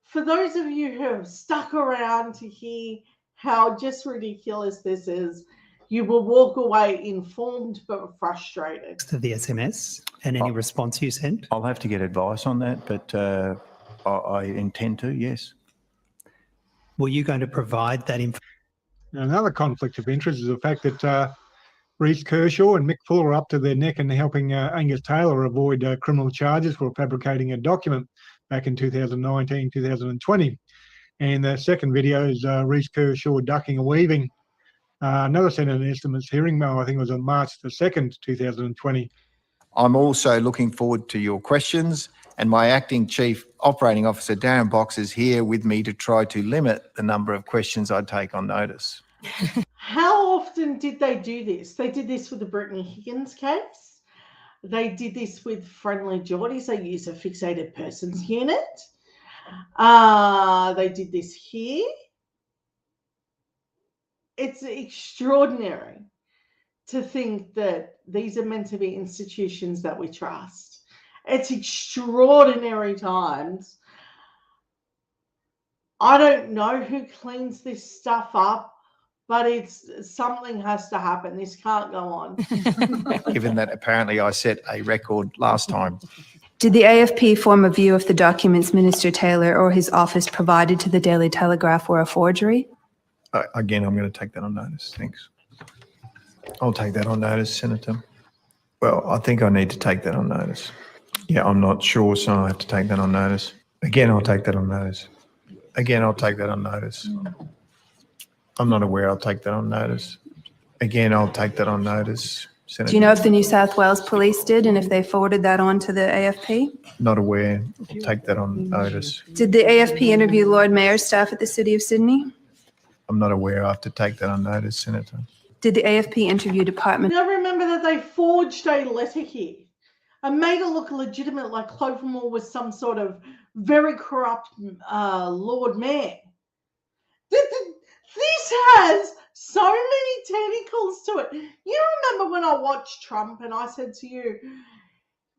For those of you who have stuck around to hear how just ridiculous this is, you will walk away informed but frustrated. To the SMS and any response you sent? I'll have to get advice on that, but I intend to, yes. Were you going to provide that information? Another conflict of interest is the fact that Reece Kershaw and Mick Fuller are up to their neck in helping Angus Taylor avoid criminal charges for fabricating a document back in 2019, 2020. And the second video is Reece Kershaw ducking and weaving another Senate estimates hearing, I think it was on March the 2nd, 2020. I'm also looking forward to your questions, and my Acting Chief Operating Officer, Darren Box, is here with me to try to limit the number of questions I take on notice. How often did they do this? They did this with the Brittany Higgins case. They did this with Friendly Geordies. They used a fixated persons unit. They did this here. It's extraordinary to think that these are meant to be institutions that we trust. It's extraordinary times. I don't know who cleans this stuff up, but something has to happen. This can't go on. Given that apparently I set a record last time. Did the AFP form a view of the documents Minister Taylor or his office provided to the Daily Telegraph were a forgery? Again, I'm going to take that on notice. Thanks. I'll take that on notice, Senator. Well, I think I need to take that on notice. Yeah, I'm not sure, so I have to take that on notice. Again, I'll take that on notice. Again, I'll take that on notice. I'm not aware. I'll take that on notice. Again, I'll take that on notice. Senator. Do you know if the New South Wales Police did and if they forwarded that on to the AFP? Not aware. I'll take that on notice. Did the AFP interview Lord Mayor's staff at the City of Sydney? I'm not aware. I have to take that on notice, Senator. Did the AFP interview Department? Now remember that they forged a letter here and made it look legitimate, like Clovermore was some sort of very corrupt Lord Mayor. This has so many tentacles to it. You remember when I watched Trump and I said to you,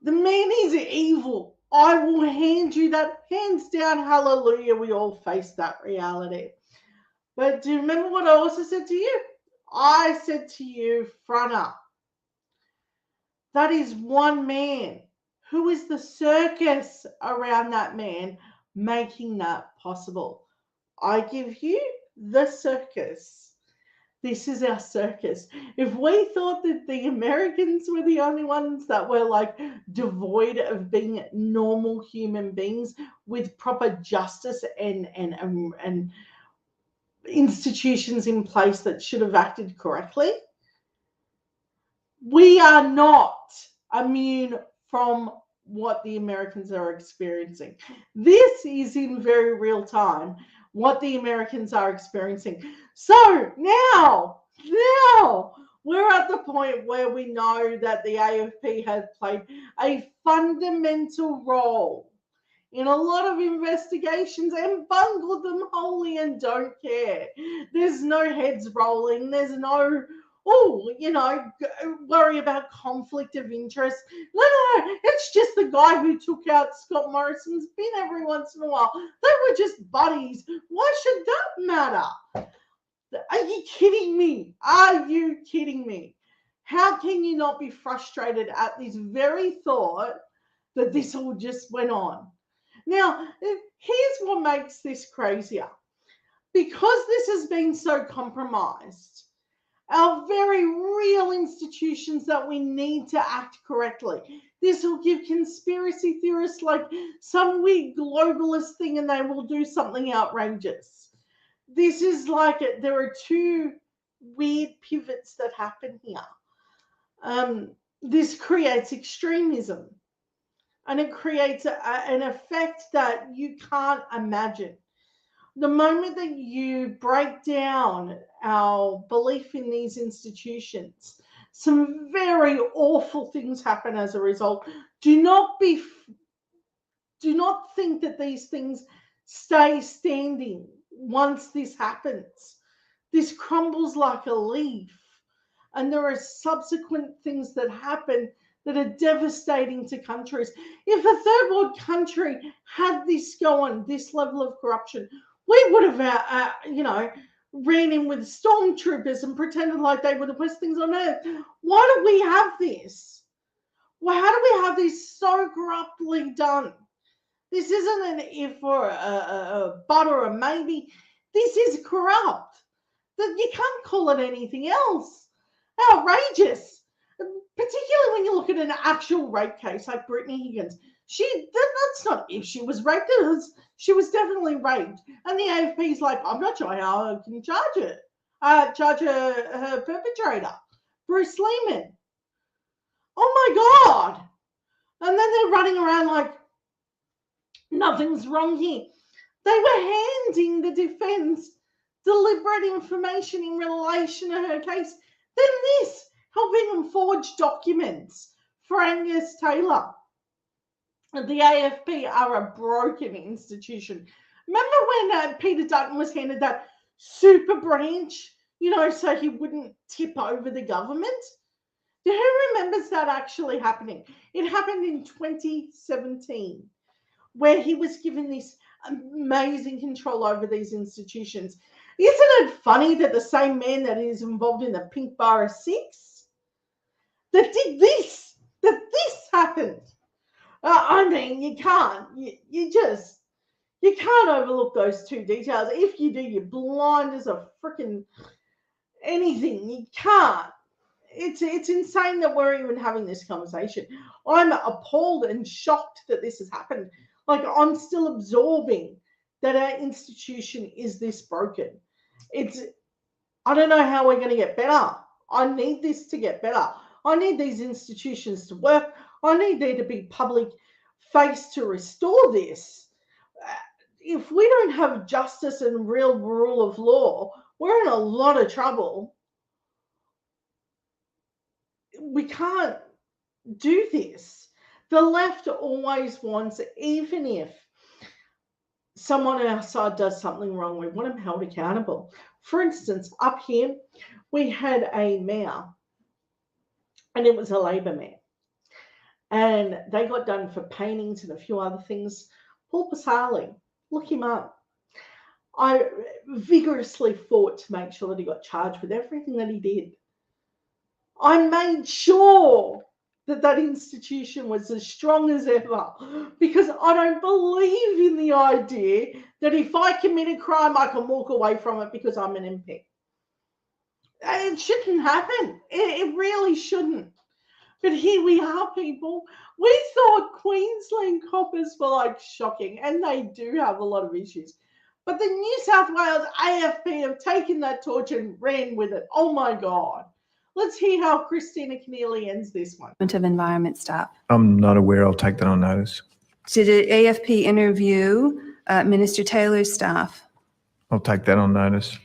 the man is evil. I will hand you that, hands down, hallelujah. We all face that reality. But do you remember what I also said to you? I said to you, front up, that is one man. Who is the circus around that man making that possible? I give you the circus. This is our circus. If we thought that the Americans were the only ones that were like devoid of being normal human beings with proper justice and institutions in place that should have acted correctly, we are not immune from what the Americans are experiencing. This is in very real time what the Americans are experiencing. So now We're at the point where we know that the AFP has played a fundamental role in a lot of investigations and bungled them wholly and don't care. There's no heads rolling. There's no, worry about conflict of interest. No, it's just the guy who took out Scott Morrison's bin every once in a while. They were just buddies. Why should that matter? Are you kidding me? Are you kidding me? How can you not be frustrated at this very thought that this all just went on? Now, here's what makes this crazier. Because this has been so compromised, our very real institutions that we need to act correctly, this will give conspiracy theorists like some weird globalist thing and they will do something outrageous. This is like there are two weird pivots that happen here. This creates extremism. And it creates an effect that you can't imagine. The moment that you break down our belief in these institutions, some very awful things happen as a result. Do not think that these things stay standing once this happens. This crumbles like a leaf. And there are subsequent things that happen that are devastating to countries. If a third world country had this go on, this level of corruption, we would have, ran in with stormtroopers and pretended like they were the best things on earth. Why do we have this? Well, how do we have this so corruptly done? This isn't an if or a but or a maybe. This is corrupt. That you can't call it anything else. Outrageous. Particularly when you look at an actual rape case like Brittany Higgins. That's not if she was raped. She was definitely raped. And the AFP's like, I'm not sure how I can charge it. Charge her perpetrator, Bruce Lehman. Oh my God. And then they're running around like nothing's wrong here. They were handing the defense deliberate information in relation to her case. Then this, helping them forge documents for Angus Taylor. The AFP are a broken institution. Remember when Peter Dutton was handed that super branch, so he wouldn't tip over the government? Who remembers that actually happening? It happened in 2017, where he was given this amazing control over these institutions. Isn't it funny that the same man that is involved in the Pink Bar 6 that did this, that this happened? I mean, you can't. You can't overlook those two details. If you do, you're blind as a freaking anything. You can't. It's insane that we're even having this conversation. I'm appalled and shocked that this has happened. Like, I'm still absorbing that our institution is this broken. I don't know how we're going to get better. I need this to get better. I need these institutions to work. I need there to be public face to restore this. If we don't have justice and real rule of law, we're in a lot of trouble. We can't do this. The left always wants, even if someone on our side does something wrong, we want them held accountable. For instance, up here, we had a mayor, and it was a Labor mayor. And they got done for paintings and a few other things. Paul Pasali, look him up. I vigorously fought to make sure that he got charged with everything that he did. I made sure that that institution was as strong as ever, because I don't believe in the idea that if I commit a crime, I can walk away from it because I'm an MP. It shouldn't happen. It really shouldn't. But here we are, people. We thought Queensland coppers were like shocking, and they do have a lot of issues. But the New South Wales AFP have taken that torch and ran with it. Oh my God. Let's hear how Christina Keneally ends this one. Of Environment staff. I'm not aware. I'll take that on notice. Did the AFP interview Minister Taylor's staff? I'll take that on notice.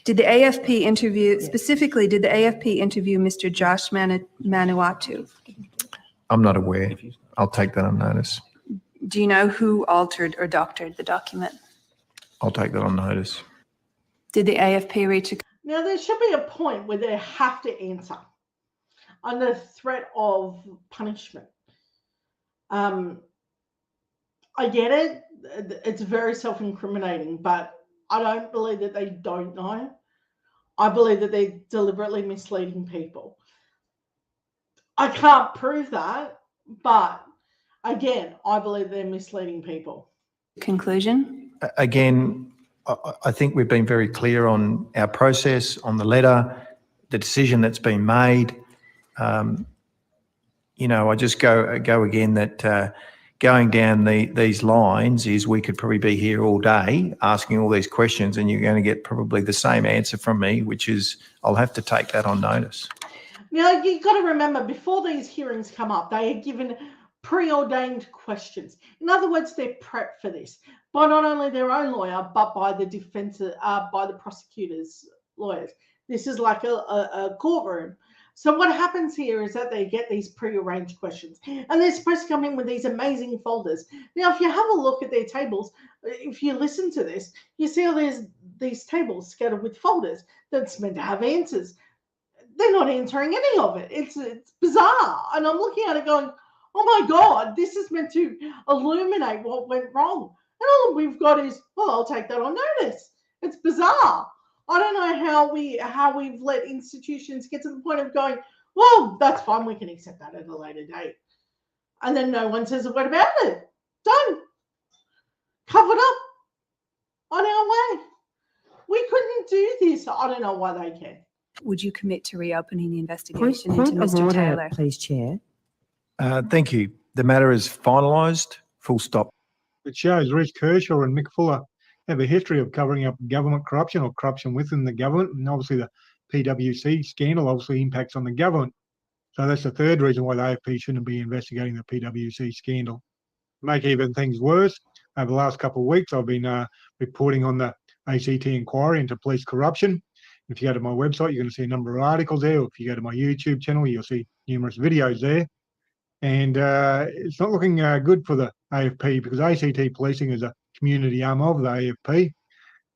Did the AFP interview, specifically, did the AFP interview Mr. Josh Manuatu? I'm not aware. I'll take that on notice. Do you know who altered or doctored the document? I'll take that on notice. Did the AFP reach a... Now, there should be a point where they have to answer under threat of punishment. I get it. It's very self-incriminating, but I don't believe that they don't know. I believe that they're deliberately misleading people. I can't prove that, but again, I believe they're misleading people. Conclusion? Again, I think we've been very clear on our process, on the letter, the decision that's been made. You know, I just go again that going down these lines is we could probably be here all day asking all these questions, and you're going to get probably the same answer from me, which is I'll have to take that on notice. Now, you've got to remember, before these hearings come up, they are given preordained questions. In other words, they're prepped for this by not only their own lawyer, but by the defense, by the prosecutor's lawyers. This is like a courtroom. So what happens here is that they get these prearranged questions, and they're supposed to come in with these amazing folders. Now, if you have a look at their tables, if you listen to this, you see all these tables scattered with folders that's meant to have answers. They're not answering any of it. It's bizarre. And I'm looking at it going, oh my God, this is meant to illuminate what went wrong. And all we've got is, well, I'll take that on notice. It's bizarre. I don't know how we've let institutions get to the point of going, well, that's fine, we can accept that at a later date. And then no one says a word about it. Done. Covered up. On our way. We couldn't do this. I don't know why they can. Would you commit to reopening the investigation into Mr. Taylor? Please, Chair. Thank you. The matter is finalised. Full stop. It shows Reece Kershaw and Mick Fuller have a history of covering up government corruption or corruption within the government, and obviously the PwC scandal obviously impacts on the government. So that's the third reason why the AFP shouldn't be investigating the PwC scandal. To make even things worse, over the last couple of weeks I've been reporting on the ACT inquiry into police corruption. If you go to my website, you're going to see a number of articles there. If you go to my YouTube channel, you'll see numerous videos there. And it's not looking good for the AFP, because ACT policing is a community arm of the AFP.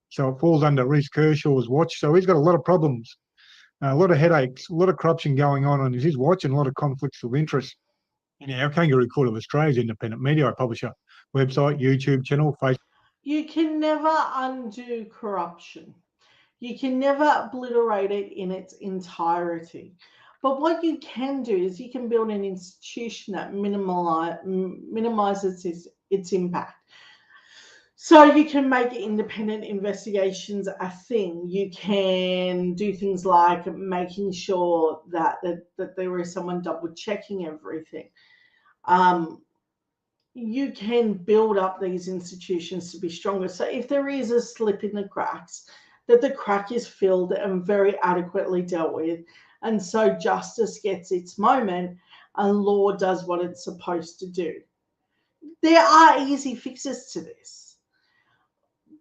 So it falls under Reece Kershaw's watch. So he's got a lot of problems, a lot of headaches, a lot of corruption going on his watch, and a lot of conflicts of interest. And our Kangaroo Court of Australia is independent media. I publish a website, YouTube channel, Facebook. You can never undo corruption. You can never obliterate it in its entirety. But what you can do is you can build an institution that minimizes its impact. So you can make independent investigations a thing. You can do things like making sure that there is someone double checking everything. You can build up these institutions to be stronger. So if there is a slip in the cracks, that the crack is filled and very adequately dealt with. And so justice gets its moment and law does what it's supposed to do. There are easy fixes to this,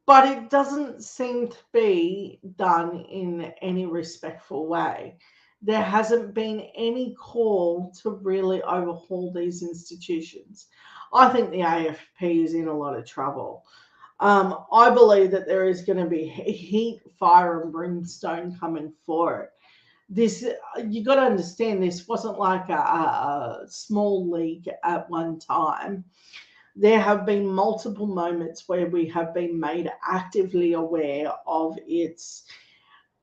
but it doesn't seem to be done in any respectful way. There hasn't been any call to really overhaul these institutions. I think the AFP is in a lot of trouble. I believe that there is going to be heat, fire, and brimstone coming for it. This, you got to understand, this wasn't like a small league at one time. There have been multiple moments where we have been made actively aware of its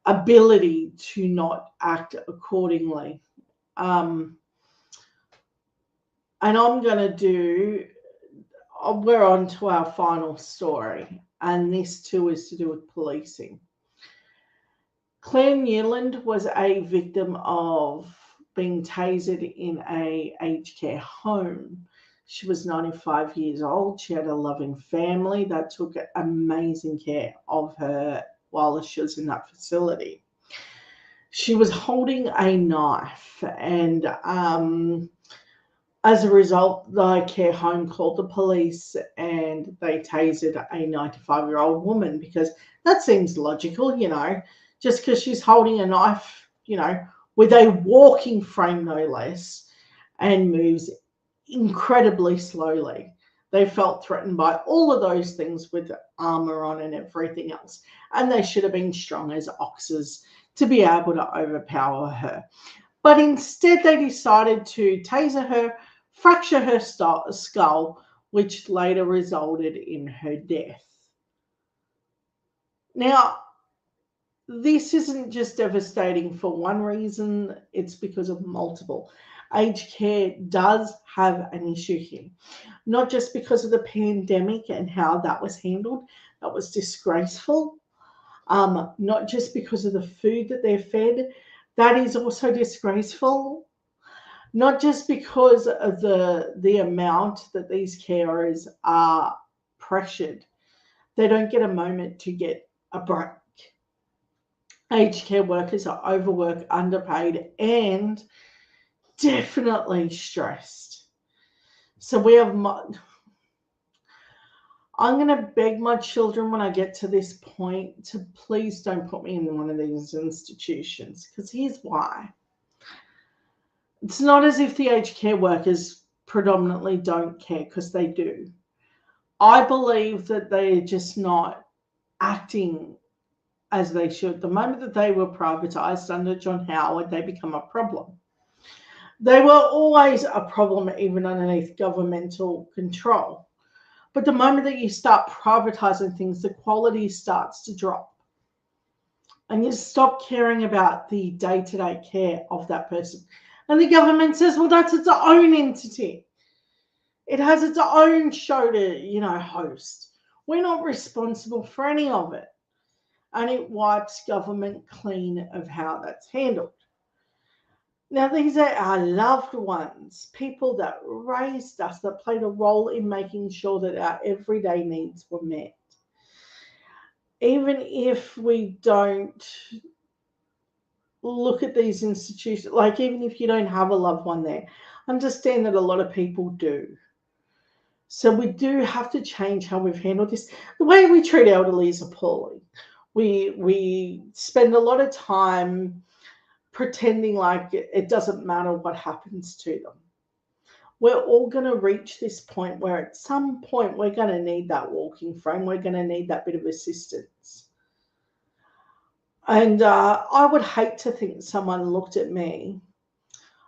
ability to not act accordingly. And I'm going to do, we're on to our final story, and this too is to do with policing. Claire Newland was a victim of being tasered in a aged care home. She was 95 years old. She had a loving family that took amazing care of her while she was in that facility. She was holding a knife, and as a result, the care home called the police and they tasered a 95-year-old woman because That seems logical, you know, just because she's holding a knife, you know, with a walking frame, no less, and moves incredibly slowly. They felt threatened by all of those things with armor on and everything else. And they should have been strong as oxes to be able to overpower her. But instead, they decided to taser her, fracture her skull, which later resulted in her death. Now, this isn't just devastating for one reason, it's because of multiple. Aged care does have an issue here, not just because of the pandemic and how that was handled. That was disgraceful. Not just because of the food that they're fed, that is also disgraceful. Not just because of the amount that these carers are pressured. They don't get a moment to get a break. Aged care workers are overworked, underpaid, and definitely stressed. So we have, I'm going to beg my children when I get to this point to please don't put me in one of these institutions, because here's why. It's not as if the aged care workers predominantly don't care, because they do. I believe that they're just not acting as they should. The moment that they were privatised under John Howard, they become a problem. They were always a problem even underneath governmental control. But the moment that you start privatising things, the quality starts to drop. And you stop caring about the day-to-day care of that person. And the government says, well, that's its own entity. It has its own show to, you know, host. We're not responsible for any of it. And it wipes government clean of how that's handled. Now, these are our loved ones, people that raised us, that played a role in making sure that our everyday needs were met. Even if we don't look at these institutions, like even if you don't have a loved one there, understand that a lot of people do. So we do have to change how we've handled this. The way we treat elderly is appalling. We spend a lot of time pretending like it doesn't matter what happens to them. We're all going to reach this point where at some point we're going to need that walking frame. We're going to need that bit of assistance. And I would hate to think someone looked at me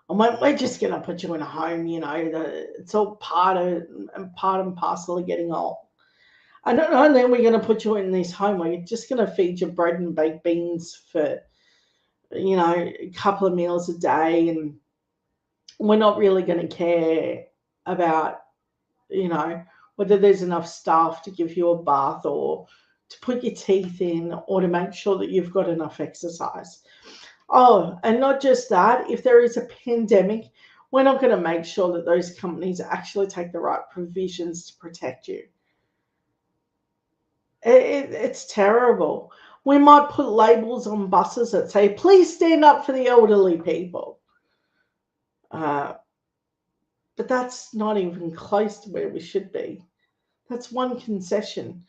and went, we're just going to put you in a home, you know, it's all part and parcel of getting old. And then we're going to put you in this home where you're just going to feed you bread and baked beans for, you know, a couple of meals a day, and we're not really going to care about, you know, whether there's enough staff to give you a bath or to put your teeth in or to make sure that you've got enough exercise. Oh, and not just that, if there is a pandemic, we're not going to make sure that those companies actually take the right provisions to protect you. It's terrible. We might put labels on buses that say, please stand up for the elderly people. But that's not even close to where we should be. That's one concession.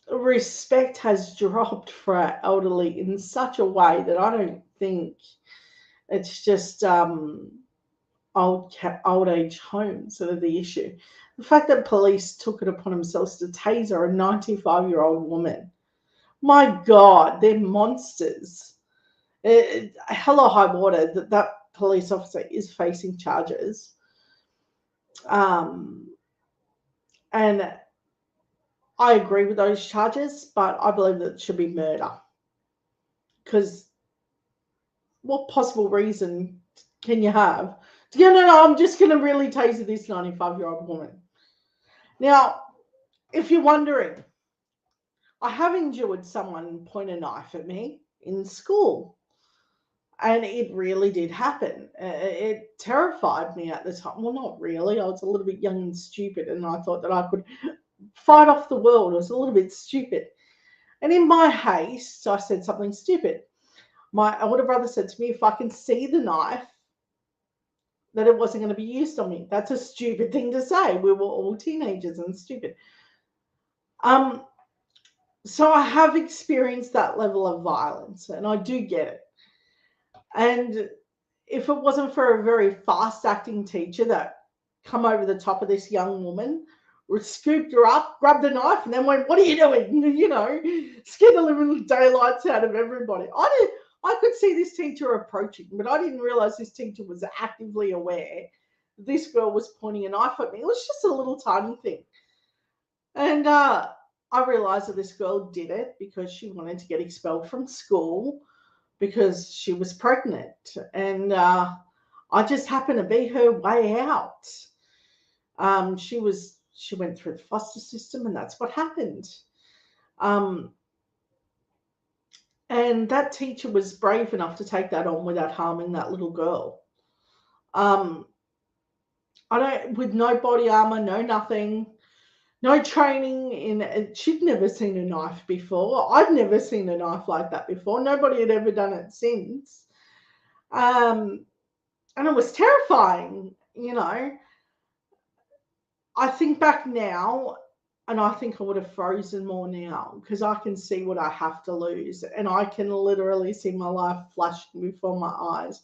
Respect has dropped for our elderly in such a way that I don't think it's just old age homes that are the issue. The fact that police took it upon themselves to taser a 95-year-old woman. My God, they're monsters. Hell or high water that police officer is facing charges. And I agree with those charges, but I believe that it should be murder. Because what possible reason can you have to go, no, I'm just going to really taser this 95-year-old woman? Now, if you're wondering, I have endured someone point a knife at me in school. And it really did happen. It terrified me at the time. Well, not really. I was a little bit young and stupid, and I thought that I could fight off the world. I was a little bit stupid. And in my haste, I said something stupid. My older brother said to me, if I can see the knife, that it wasn't going to be used on me. That's a stupid thing to say. We were all teenagers and stupid. So I have experienced that level of violence, and I do get it. And if it wasn't for a very fast-acting teacher that come over the top of this young woman, scooped her up, grabbed a knife, and then went, "What are you doing?" You know, scared the living daylights out of everybody. I could see this teacher approaching, but I didn't realize this teacher was actively aware this girl was pointing a knife at me. It was just a little tiny thing. And I realized that this girl did it because she wanted to get expelled from school because she was pregnant. And I just happened to be her way out. She went through the foster system, and that's what happened. And that teacher was brave enough to take that on without harming that little girl. With no body armor, no nothing, no training in. She'd never seen a knife before. I'd never seen a knife like that before. Nobody had ever done it since. And it was terrifying, you know. I think back now, and I think I would have frozen more now because I can see what I have to lose, and I can literally see my life flashing before my eyes.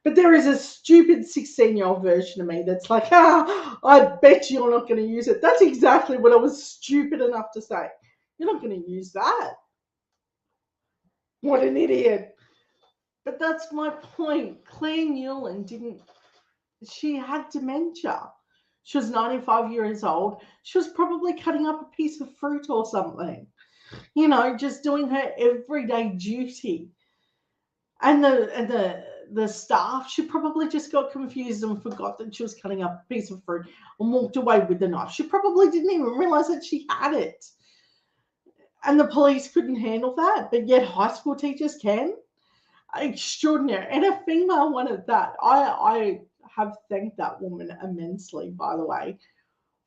But there is a stupid 16-year-old version of me that's like, I bet you're not going to use it. That's exactly what I was stupid enough to say. You're not going to use that. What an idiot. But that's my point. Claire Newland she had dementia. She was 95 years old. She was probably cutting up a piece of fruit or something, you know, just doing her everyday duty. And the staff, she probably just got confused and forgot that she was cutting up a piece of fruit and walked away with the knife. She probably didn't even realize that she had it. And the police couldn't handle that, but yet high school teachers can. Extraordinary. And a female one at that. I have thanked that woman immensely, by the way,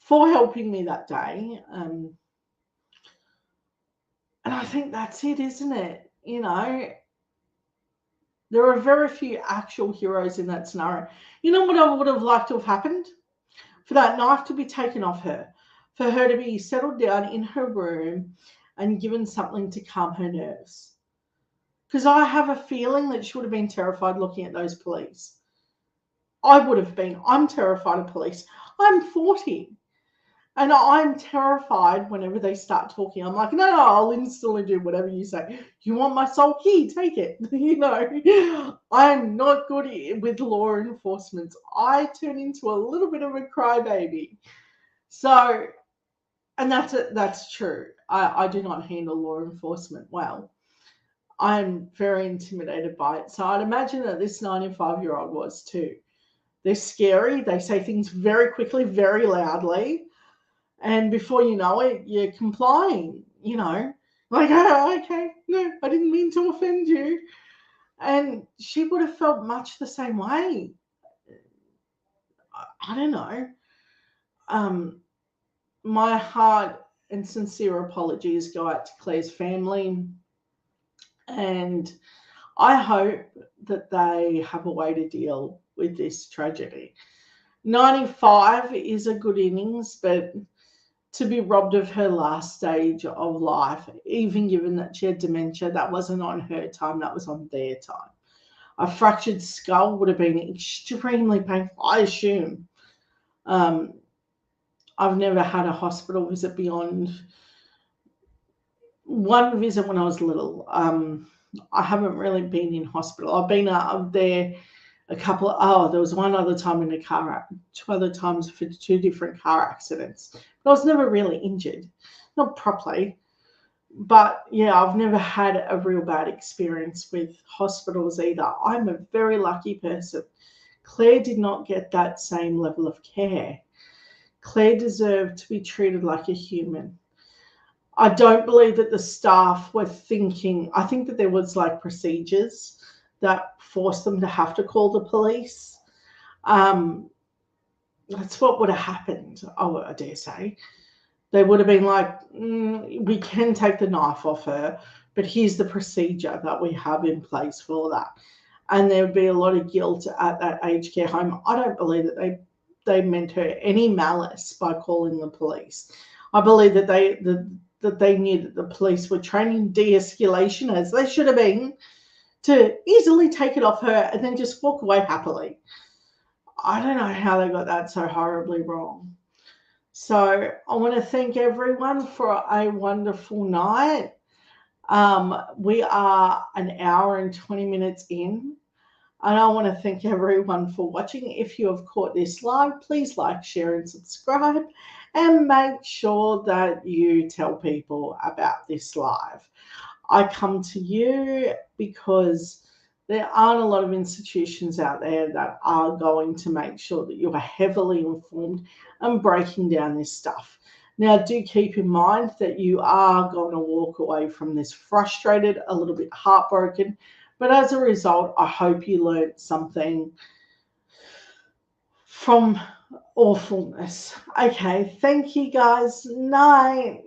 for helping me that day. And I think that's it, isn't it? You know, there are very few actual heroes in that scenario. You know what I would have liked to have happened? For that knife to be taken off her, for her to be settled down in her room and given something to calm her nerves. Because I have a feeling that she would have been terrified looking at those police. I would have been. I'm terrified of police. I'm 40. And I'm terrified whenever they start talking. I'm like, no, I'll instantly do whatever you say. You want my soul? Here, take it. You know, I'm not good with law enforcement. I turn into a little bit of a crybaby. So, and that's true. I do not handle law enforcement well. I'm very intimidated by it. So I'd imagine that this 95-year-old was too. They're scary. They say things very quickly, very loudly. And before you know it, you're complying, you know. Like, oh, okay, no, I didn't mean to offend you. And she would have felt much the same way. I don't know. My heart and sincere apologies go out to Claire's family. And I hope that they have a way to deal with this tragedy. 95 is a good innings, but to be robbed of her last stage of life, even given that she had dementia, that wasn't on her time, that was on their time. A fractured skull would have been extremely painful, I assume. I've never had a hospital visit beyond one visit when I was little. I haven't really been in hospital. I've been up there there was one other time in a car, 2 other times for 2 different car accidents. But I was never really injured, not properly. But yeah, I've never had a real bad experience with hospitals either. I'm a very lucky person. Claire did not get that same level of care. Claire deserved to be treated like a human. I don't believe that the staff were thinking, I think that there was like procedures that forced them to have to call the police. That's what would have happened, I dare say. They would have been like, we can take the knife off her, but here's the procedure that we have in place for that. And there would be a lot of guilt at that aged care home. I don't believe that they meant her any malice by calling the police. I believe that the that they knew that the police were training de-escalation, as they should have been, to easily take it off her and then just walk away happily. I don't know how they got that so horribly wrong. So I want to thank everyone for a wonderful night. We are an hour and 20 minutes in, and I want to thank everyone for watching. If you have caught this live, please like, share, and subscribe, and make sure that you tell people about this live. I come to you because there aren't a lot of institutions out there that are going to make sure that you are heavily informed and breaking down this stuff. Now, do keep in mind that you are going to walk away from this frustrated, a little bit heartbroken, but as a result, I hope you learned something from awfulness. Okay, thank you guys. Night.